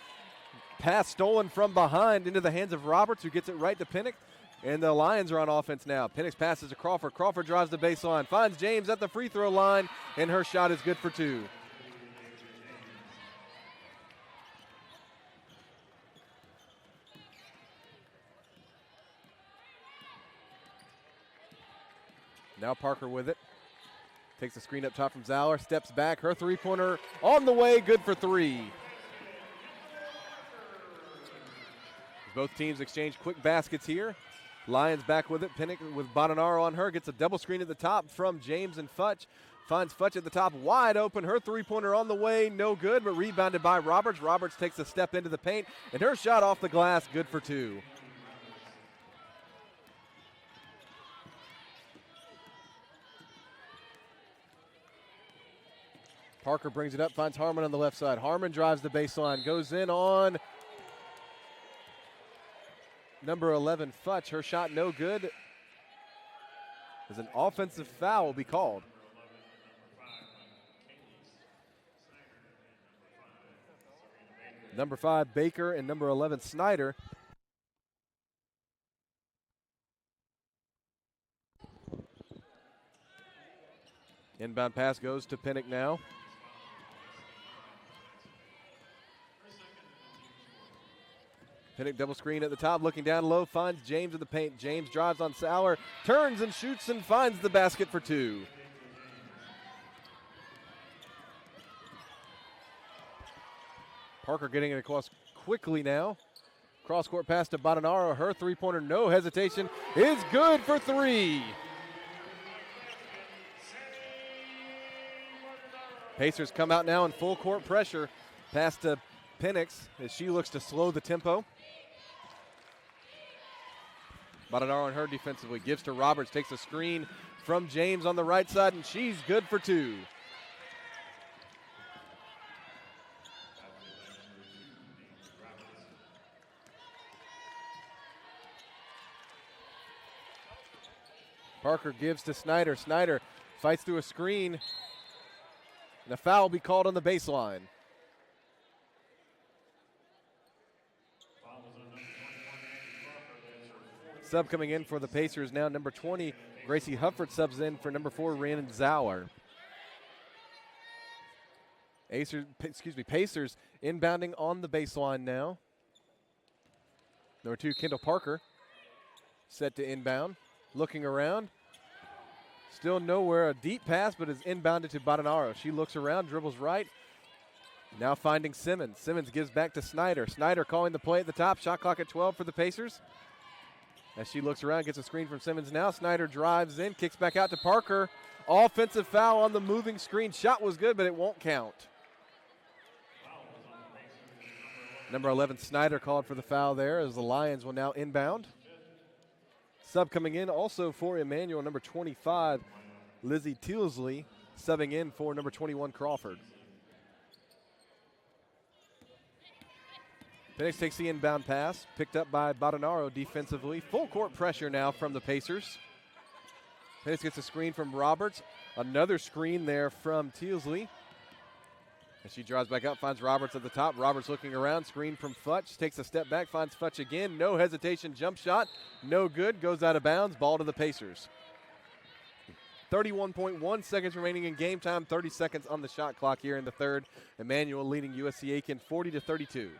Pass stolen from behind into the hands of Roberts, who gets it right to Pinnock. And the Lions are on offense now. Penix passes to Crawford. Crawford drives the baseline. Finds James at the free throw line, and her shot is good for two. Now Parker with it. Takes the screen up top from Zauer. Steps back. Her three-pointer on the way. Good for three. Both teams exchange quick baskets here. Lions back with it. Pinnock with Bonanaro on her. Gets a double screen at the top from James and Futch. Finds Futch at the top wide open. Her three-pointer on the way. No good, but rebounded by Roberts. Roberts takes a step into the paint, and her shot off the glass. Good for two. Parker brings it up, finds Harmon on the left side. Harmon drives the baseline, goes in on number 11, Futch. Her shot no good as an offensive foul will be called. Number 5, Baker, and number 11, Snyder. Inbound pass goes to Pinnock now. Pinnock double screen at the top, looking down low, finds James in the paint. James drives on Sauer, turns and shoots and finds the basket for 2. Parker getting it across quickly now. Cross-court pass to Badanaro. Her three-pointer, no hesitation, is good for 3. Pacers come out now in full court pressure. Pass to Penix as she looks to slow the tempo. Badanaro and her defensively gives to Roberts, takes a screen from James on the right side, and she's good for 2. Parker gives to Snyder. Snyder fights through a screen, and a foul will be called on the baseline. Sub coming in for the Pacers now, number 20, Gracie Hufford subs in for number 4, Rhiannon Zauer. Pacers inbounding on the baseline now. Number 2, Kendall Parker, set to inbound. Looking around. Still nowhere. A deep pass, but is inbounded to Badanaro. She looks around, dribbles right. Now finding Simmons. Simmons gives back to Snyder. Snyder calling the play at the top. Shot clock at 12 for the Pacers. As she looks around, gets a screen from Simmons now. Snyder drives in, kicks back out to Parker. Offensive foul on the moving screen. Shot was good, but it won't count. Number 11, Snyder called for the foul there as the Lions will now inbound. Sub coming in also for Emmanuel, number 25, Lizzie Tealsley, subbing in for number 21, Crawford. Penix takes the inbound pass, picked up by Badanaro defensively. Full court pressure now from the Pacers. Penix gets a screen from Roberts. Another screen there from Tealsley. As she drives back up, finds Roberts at the top. Roberts looking around, screen from Futch, takes a step back, finds Futch again. No hesitation, jump shot, no good, goes out of bounds, ball to the Pacers. 31.1 seconds remaining in game time, 30 seconds on the shot clock here in the third. Emmanuel leading USCA Aiken 40-32.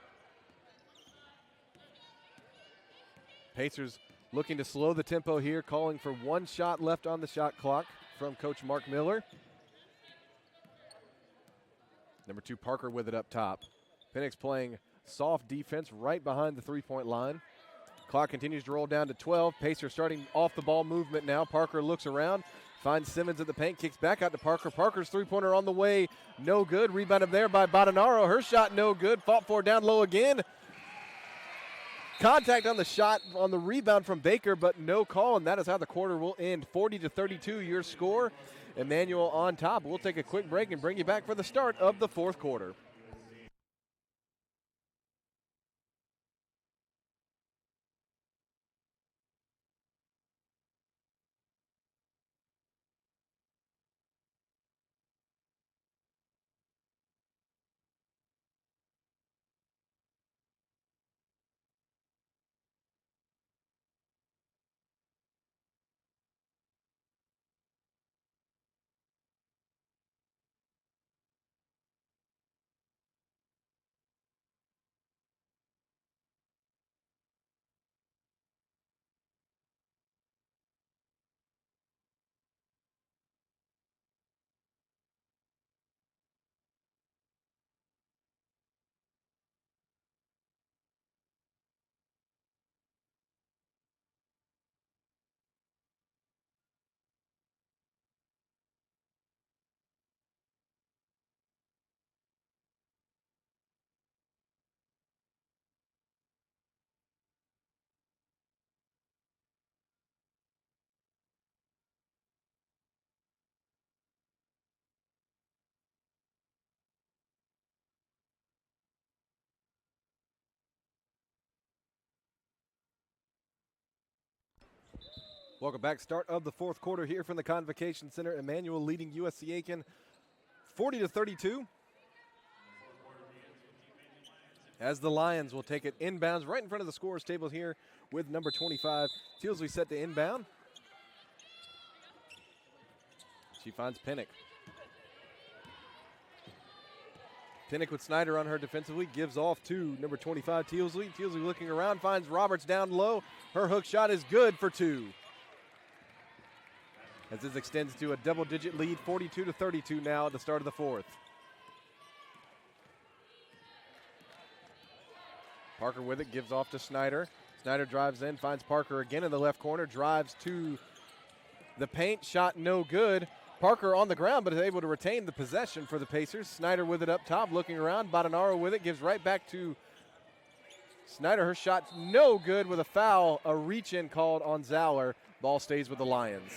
Pacers looking to slow the tempo here, calling for 1 shot left on the shot clock from Coach Mark Miller. Number 2, Parker with it up top. Penix playing soft defense right behind the three-point line. Clock continues to roll down to 12. Pacers starting off the ball movement now. Parker looks around, finds Simmons at the paint, kicks back out to Parker. Parker's three-pointer on the way, no good. Rebounded there by Badanaro. Her shot no good. Fought for down low again. Contact on the shot on the rebound from Baker, but no call, and that is how the quarter will end. 40-32 your score. Emmanuel on top. We'll take a quick break and bring you back for the start of the fourth quarter. Welcome back. Start of the fourth quarter here from the Convocation Center. Emmanuel leading USCA Aiken 40-32. As the Lions will take it inbounds right in front of the scorer's table here with number 25. Tealsley set to inbound. She finds Pinnock. Pinnock with Snyder on her defensively, gives off to number 25, Tealsley. Tealsley looking around, finds Roberts down low. Her hook shot is good for two. As this extends to a double-digit lead, 42-32 now at the start of the fourth. Parker with it, gives off to Snyder. Snyder drives in, finds Parker again in the left corner, drives to the paint, shot no good. Parker on the ground, but is able to retain the possession for the Pacers. Snyder with it up top, looking around. Badanaro with it, gives right back to Snyder. Her shot no good with a foul, a reach-in called on Zauer. Ball stays with the Lions.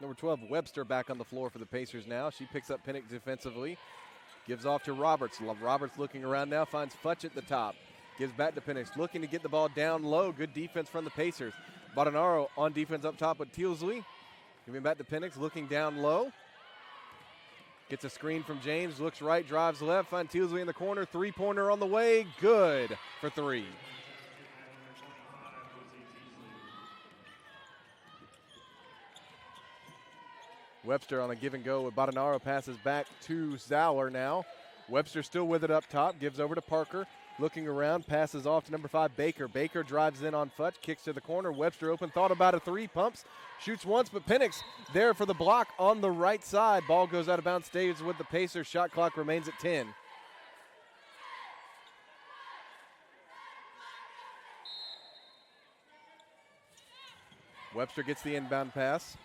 Number 12, Webster, back on the floor for the Pacers now. She picks up Pinnock defensively. Gives off to Roberts. Roberts looking around now, finds Futch at the top. Gives back to Pinnock, looking to get the ball down low. Good defense from the Pacers. Badanaro on defense up top with Tealsley. Giving back to Pinnock, looking down low. Gets a screen from James, looks right, drives left, finds Tealsley in the corner. Three-pointer on the way, good for three. Webster on a give and go with Badanaro, passes back to Zauer now. Webster still with it up top, gives over to Parker. Looking around, passes off to number 5, Baker. Baker drives in on Futch, kicks to the corner. Webster open, thought about a three, pumps, shoots once, but Pinnock's there for the block on the right side. Ball goes out of bounds, stays with the Pacers. Shot clock remains at 10. Webster gets the inbound pass.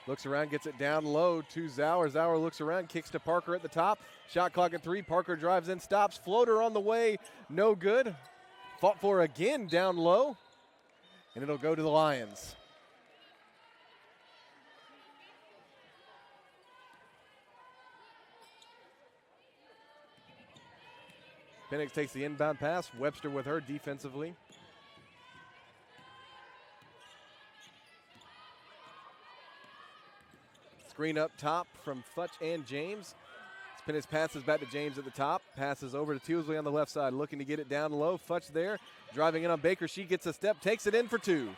Looks around, gets it down low to Zauer. Zauer looks around, kicks to Parker at the top. Shot clock at 3. Parker drives in, stops. Floater on the way, no good. Fought for again down low, and it'll go to the Lions. Penix takes the inbound pass. Webster with her defensively. Screen up top from Futch and James. Penix passes back to James at the top. Passes over to Tealsley on the left side, looking to get it down low. Futch there, driving in on Baker. She gets a step, takes it in for two.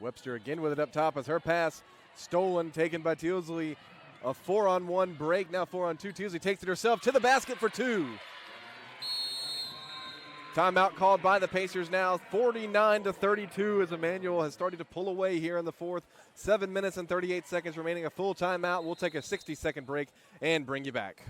Webster again with it up top as her pass stolen, taken by Tealsley. A 4-on-1 break, now 4-on-2. Tealsley takes it herself to the basket for two. Timeout called by the Pacers now, 49-32 as Emmanuel has started to pull away here in the fourth. 7 minutes and 38 seconds remaining, a full timeout. We'll take a 60-second break and bring you back.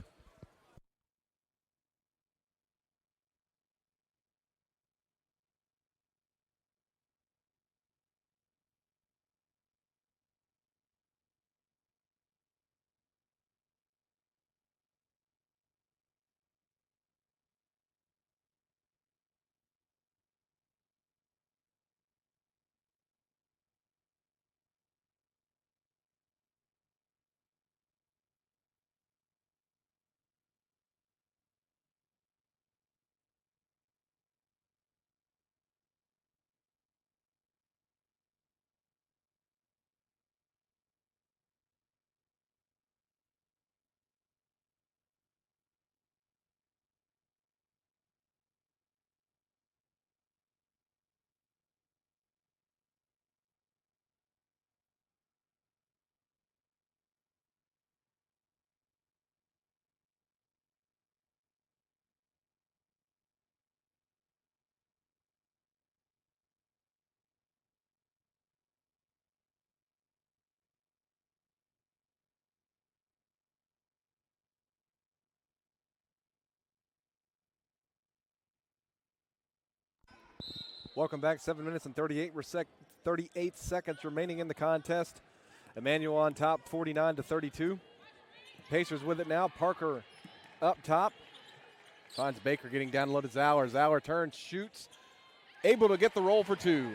Welcome back. 7 minutes and 38 seconds remaining in the contest. Emmanuel on top, 49-32. Pacers with it now. Parker up top. Finds Baker getting down low to Zauer. Zauer turns, shoots, able to get the roll for two.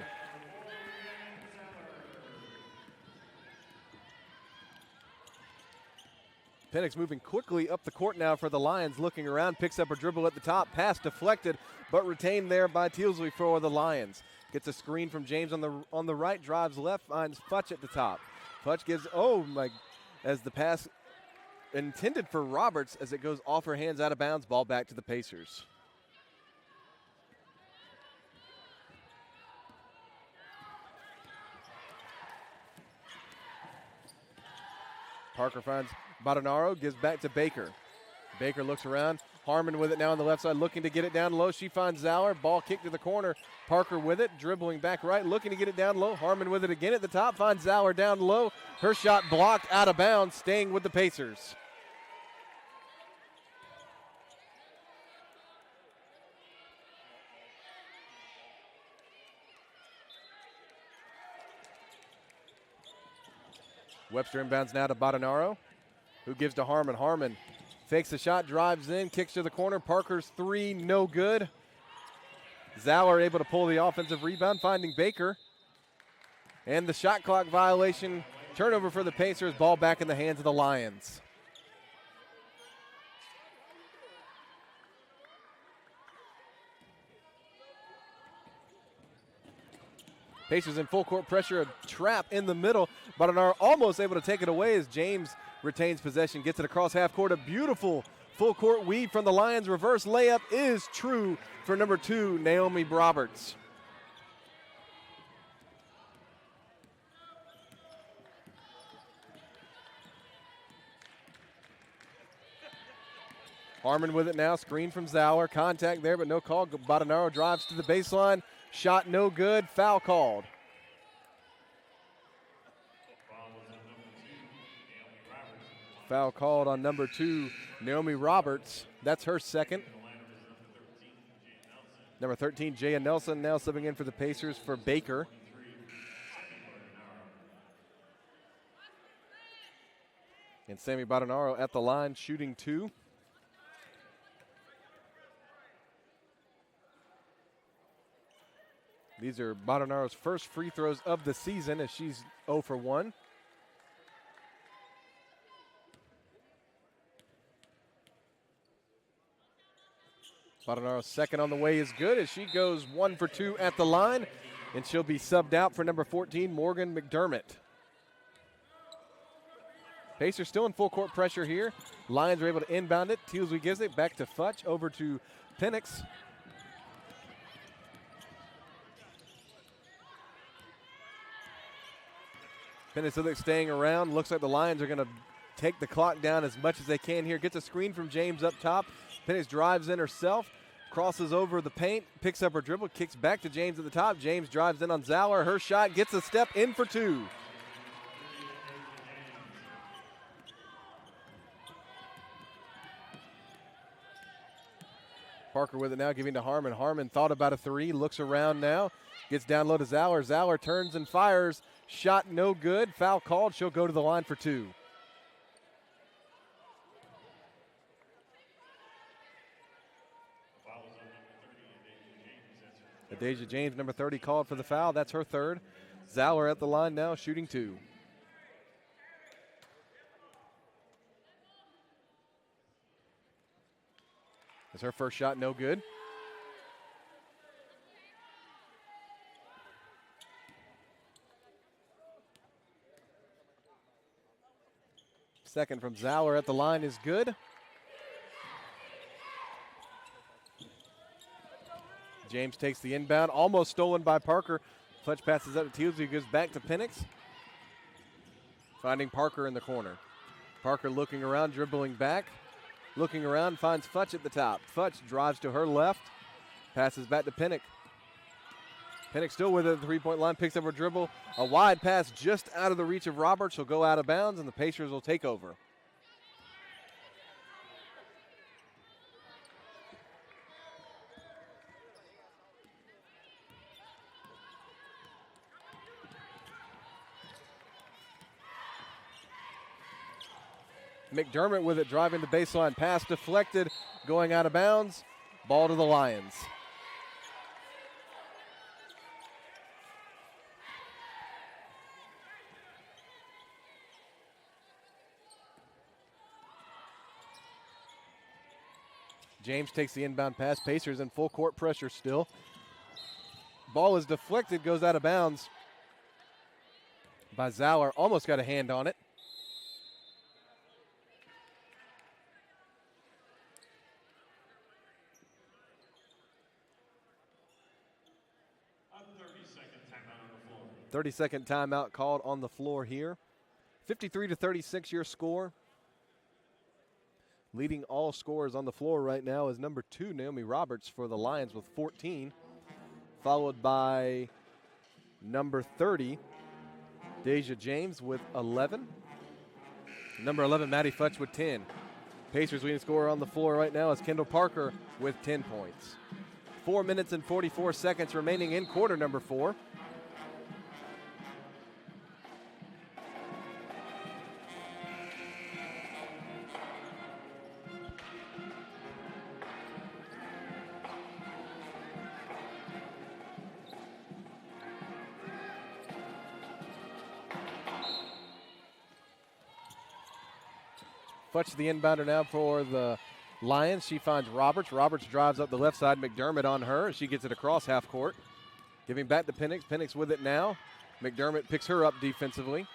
Penix moving quickly up the court now for the Lions, looking around, picks up a dribble at the top, pass deflected, but retained there by Tealsley for the Lions. Gets a screen from James on the right, drives left, finds Futch at the top. Futch gives, as the pass intended for Roberts as it goes off her hands out of bounds, ball back to the Pacers. Parker finds Badanaro, gives back to Baker. Baker looks around. Harmon with it now on the left side, looking to get it down low. She finds Zauer. Ball kicked to the corner. Parker with it, dribbling back right, looking to get it down low. Harmon with it again at the top, finds Zauer down low. Her shot blocked out of bounds, staying with the Pacers. Webster inbounds now to Badanaro, who gives to Harmon. Harmon fakes the shot, drives in, kicks to the corner. Parker's three, no good. Zauer able to pull the offensive rebound, finding Baker. And the shot clock violation, turnover for the Pacers, ball back in the hands of the Lions. Pacers in full court pressure, a trap in the middle. Badanaro almost able to take it away as James retains possession, gets it across half court. A beautiful full court weave from the Lions. Reverse layup is true for number 2, Naomi Roberts. Harmon with it now, screen from Zauer. Contact there, but no call. Badanaro drives to the baseline. Shot no good, foul called. Foul called on number 2, Naomi Roberts. That's her second. Number 13, Jaya Nelson, now subbing in for the Pacers for Baker. And Sammy Badanaro at the line, shooting 2. These are Badanaro's first free throws of the season as she's 0 for 1. Badanaro's second on the way is good as she goes 1 for 2 at the line, and she'll be subbed out for number 14, Morgan McDermott. Pacers still in full court pressure here. Lions are able to inbound it. Tealsley gives it back to Futch, over to Penix. Penix staying around. Looks like the Lions are going to take the clock down as much as they can here. Gets a screen from James up top. Penix drives in herself, crosses over the paint, picks up her dribble, kicks back to James at the top. James drives in on Zauer. Her shot gets a step in for 2. Parker with it now, giving to Harmon. Harmon thought about a 3, looks around now, gets down low to Zauer. Zauer turns and fires. Shot no good. Foul called. She'll go to the line for 2. Adasia James, number 30, called for the foul. That's her third. Zauer at the line now, shooting 2. Is her first shot no good? Second from Zauer at the line is good. James takes the inbound, almost stolen by Parker. Fletch passes up to Tealsley, goes back to Penix. Finding Parker in the corner. Parker looking around, dribbling back. Looking around, finds Futch at the top. Futch drives to her left, passes back to Penix. Penix still with it at the three-point line, picks up her dribble. A wide pass just out of the reach of Roberts. She'll go out of bounds, and the Pacers will take over. McDermott with it, driving the baseline. Pass deflected going out of bounds. Ball to the Lions. James takes the inbound pass. Pacers in full court pressure still. Ball is deflected, goes out of bounds by Zauer. Almost got a hand on it. A 30-second timeout on the floor. 30-second timeout called on the floor here. 53-36 your score. Leading all scorers on the floor right now is number 2, Naomi Roberts, for the Lions with 14, followed by number 30, Deja James with 11. Number 11, Maddie Futch with 10. Pacers leading scorer on the floor right now is Kendall Parker with 10 points. 4 minutes and 44 seconds remaining in quarter number 4. Futch the inbounder now for the Lions. She finds Roberts. Roberts drives up the left side. McDermott on her. She gets it across half court. Giving back to Penix. Penix with it now. McDermott picks her up defensively.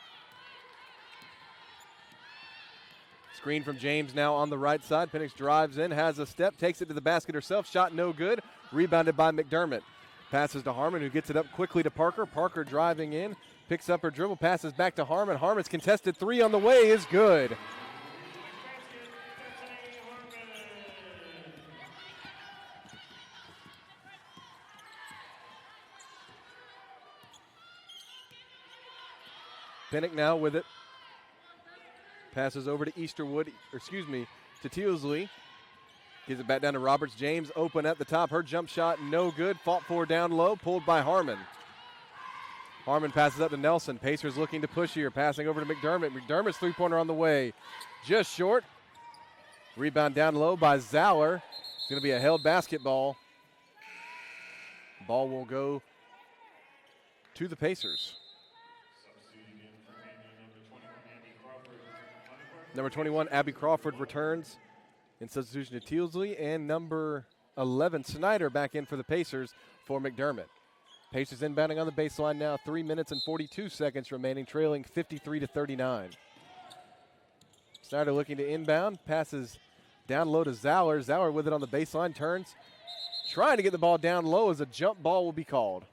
Screen from James now on the right side. Penix drives in, has a step, takes it to the basket herself. Shot no good. Rebounded by McDermott. Passes to Harmon, who gets it up quickly to Parker. Parker driving in, picks up her dribble, passes back to Harmon. Harmon's contested three on the way is good. Penix now with it. Passes over to to Tealsley. Gives it back down to Roberts. James open at the top. Her jump shot no good. Fought for down low. Pulled by Harmon. Harmon passes up to Nelson. Pacers looking to push here. Passing over to McDermott. McDermott's three-pointer on the way. Just short. Rebound down low by Zauer. It's going to be a held basketball. Ball will go to the Pacers. Number 21, Abby Crawford returns in substitution to Tealsley, and number 11, Snyder, back in for the Pacers for McDermott. Pacers inbounding on the baseline now, 3 minutes and 42 seconds remaining, trailing 53-39. Snyder looking to inbound, passes down low to Zauer. Zauer with it on the baseline, turns, trying to get the ball down low as a jump ball will be called.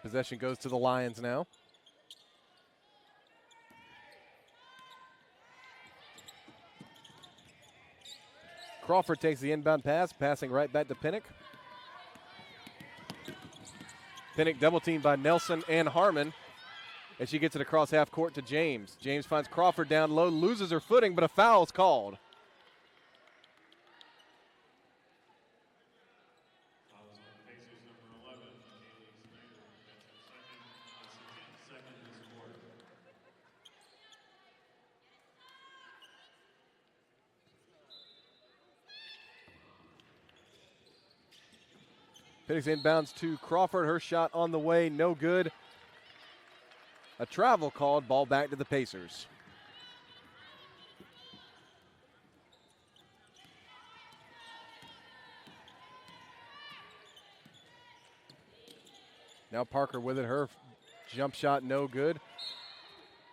Possession goes to the Lions now. Crawford takes the inbound pass, passing right back to Penix. Penix double teamed by Nelson and Harmon, and she gets it across half court to James. James finds Crawford down low, loses her footing, but a foul is called. Penix inbounds to Crawford. Her shot on the way, no good. A travel called, ball back to the Pacers. Now Parker with it, her jump shot no good.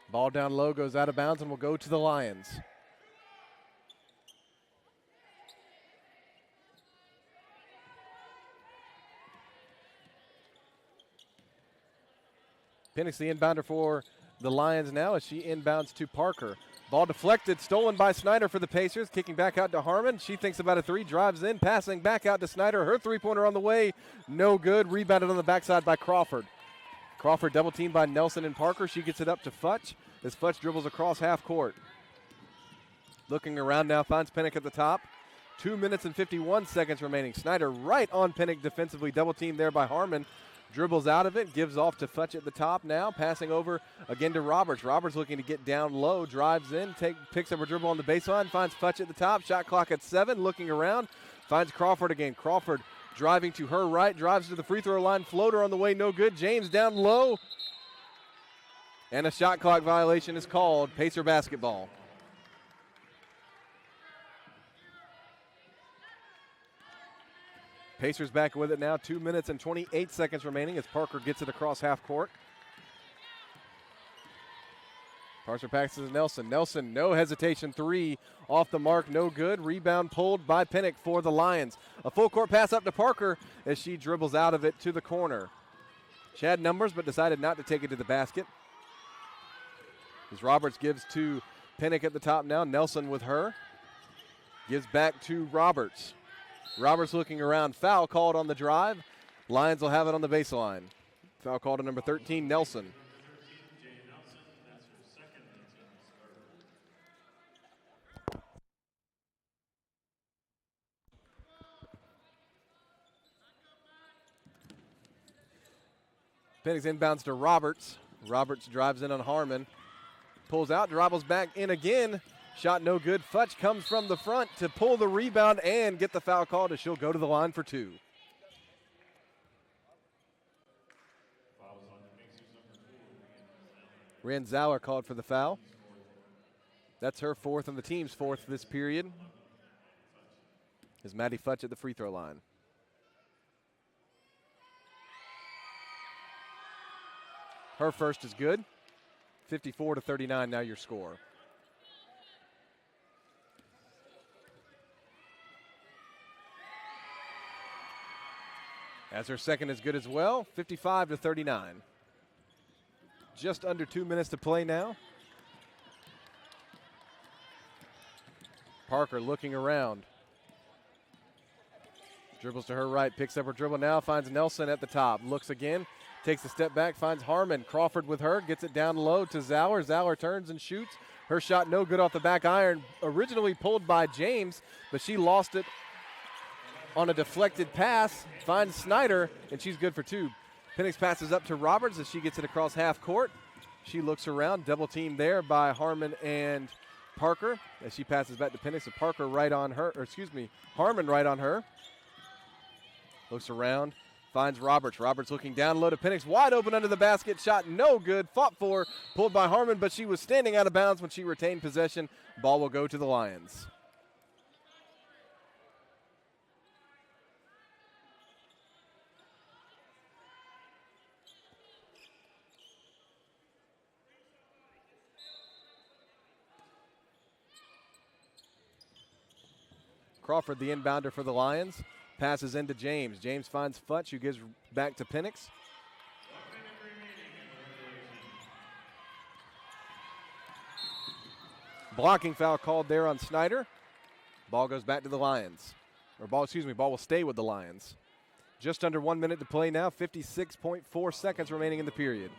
Ball down low, goes out of bounds, and will go to the Lions. Penix the inbounder for the Lions now as she inbounds to Parker. Ball deflected, stolen by Snyder for the Pacers. Kicking back out to Harmon. She thinks about a three, drives in, passing back out to Snyder. Her three-pointer on the way, no good. Rebounded on the backside by Crawford. Crawford double teamed by Nelson and Parker. She gets it up to Futch as Futch dribbles across half court. Looking around now, finds Penix at the top. 2 minutes and 51 seconds remaining. Snyder right on Penix defensively, double teamed there by Harmon. Dribbles out of it, gives off to Futch at the top now, passing over again to Roberts. Roberts looking to get down low, drives in, picks up a dribble on the baseline, finds Futch at the top, shot clock at 7, looking around, finds Crawford again. Crawford driving to her right, drives to the free throw line, floater on the way, no good. James down low, and a shot clock violation is called. Pacer basketball. Pacers back with it now, 2 minutes and 28 seconds remaining as Parker gets it across half court. Parker passes to Nelson. Nelson, no hesitation, 3 off the mark, no good. Rebound pulled by Pinnock for the Lions. A full court pass up to Parker as she dribbles out of it to the corner. She had numbers but decided not to take it to the basket. As Roberts gives to Pinnock at the top now, Nelson with her. Gives back to Roberts. Roberts looking around, foul called on the drive. Lions will have it on the baseline. Foul called on number 13, Nelson. Penix inbounds to Roberts. Roberts drives in on Harmon. Pulls out, dribbles back in again. Shot no good. Futch comes from the front to pull the rebound and get the foul called as she'll go to the line for 2. Ranzauer called for the foul. That's her 4th and the team's 4th this period. Is Maddie Futch at the free throw line. Her first is good. 54-39 now your score. As her second is good as well, 55-39. Just under 2 minutes to play now. Parker looking around. Dribbles to her right, picks up her dribble now, finds Nelson at the top. Looks again, takes a step back, finds Harmon. Crawford with her, gets it down low to Zauer. Zauer turns and shoots. Her shot no good off the back iron. Originally pulled by James, but she lost it on a deflected pass, finds Snyder, and she's good for 2. Penix passes up to Roberts as she gets it across half court. She looks around, double team there by Harmon and Parker as she passes back to Penix. So Parker right on her, Harmon right on her. Looks around, finds Roberts. Roberts looking down low to Penix, wide open under the basket, shot no good, fought for, pulled by Harmon, but she was standing out of bounds when she retained possession. Ball will go to the Lions. Crawford, the inbounder for the Lions, passes into James. James finds Futch, who gives back to Penix. Blocking foul called there on Snyder. Ball goes back to the Lions. Ball will stay with the Lions. Just under 1 minute to play now, 56.4 seconds remaining in the period.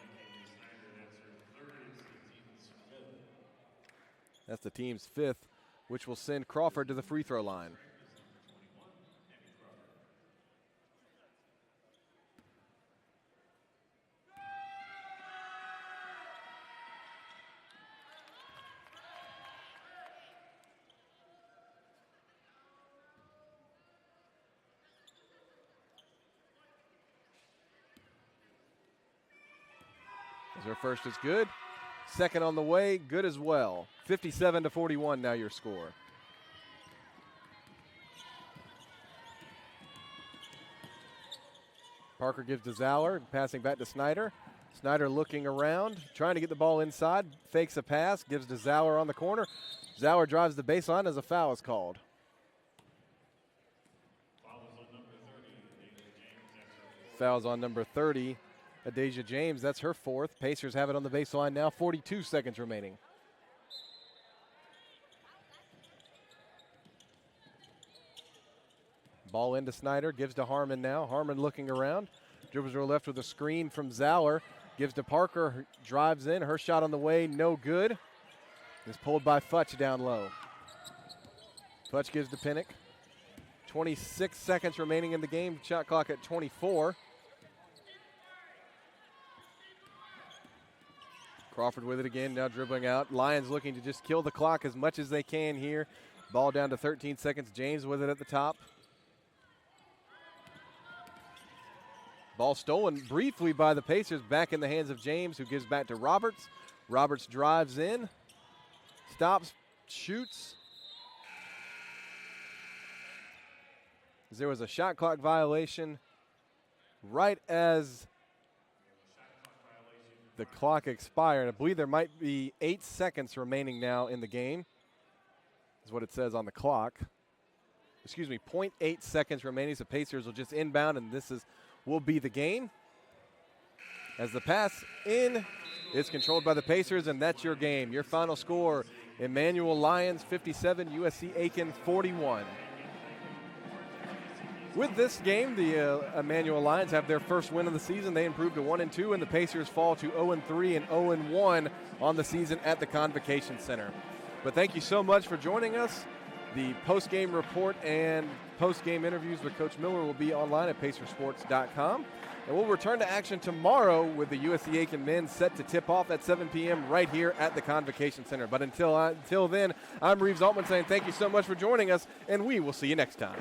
That's the team's 5th, which will send Crawford to the free throw line. As her first is good. Second on the way, good as well. 57-41 now your score. Parker gives to Zauer, passing back to Snyder. Snyder looking around, trying to get the ball inside, fakes a pass, gives to Zauer on the corner. Zauer drives the baseline as a foul is called. Foul's on number 30. Adasia James, that's her 4th. Pacers have it on the baseline now, 42 seconds remaining. Ball into Snyder, gives to Harmon now. Harmon looking around. Dribbles her left with a screen from Zauer. Gives to Parker, drives in. Her shot on the way, no good. Is pulled by Futch down low. Futch gives to Pinnock. 26 seconds remaining in the game, shot clock at 24. Crawford with it again, now dribbling out. Lions looking to just kill the clock as much as they can here. Ball down to 13 seconds. James with it at the top. Ball stolen briefly by the Pacers, back in the hands of James, who gives back to Roberts. Roberts drives in, stops, shoots. There was a shot clock violation right as the clock expired. I believe there might be 8 seconds remaining now in the game, is what it says on the clock. Excuse me, 0.8 seconds remaining. So Pacers will just inbound, and will be the game. As the pass in is controlled by the Pacers, and that's your game. Your final score, Emmanuel Lions 57, USC Aiken 41. With this game, the Emmanuel Lions have their first win of the season. They improve to 1-2, and the Pacers fall to 0-3 and 0-1 on the season at the Convocation Center. But thank you so much for joining us. The post-game report and post-game interviews with Coach Miller will be online at pacersports.com. And we'll return to action tomorrow with the USC Aiken men set to tip off at 7 p.m. right here at the Convocation Center. But until then, I'm Reeves Altman saying thank you so much for joining us, and we will see you next time.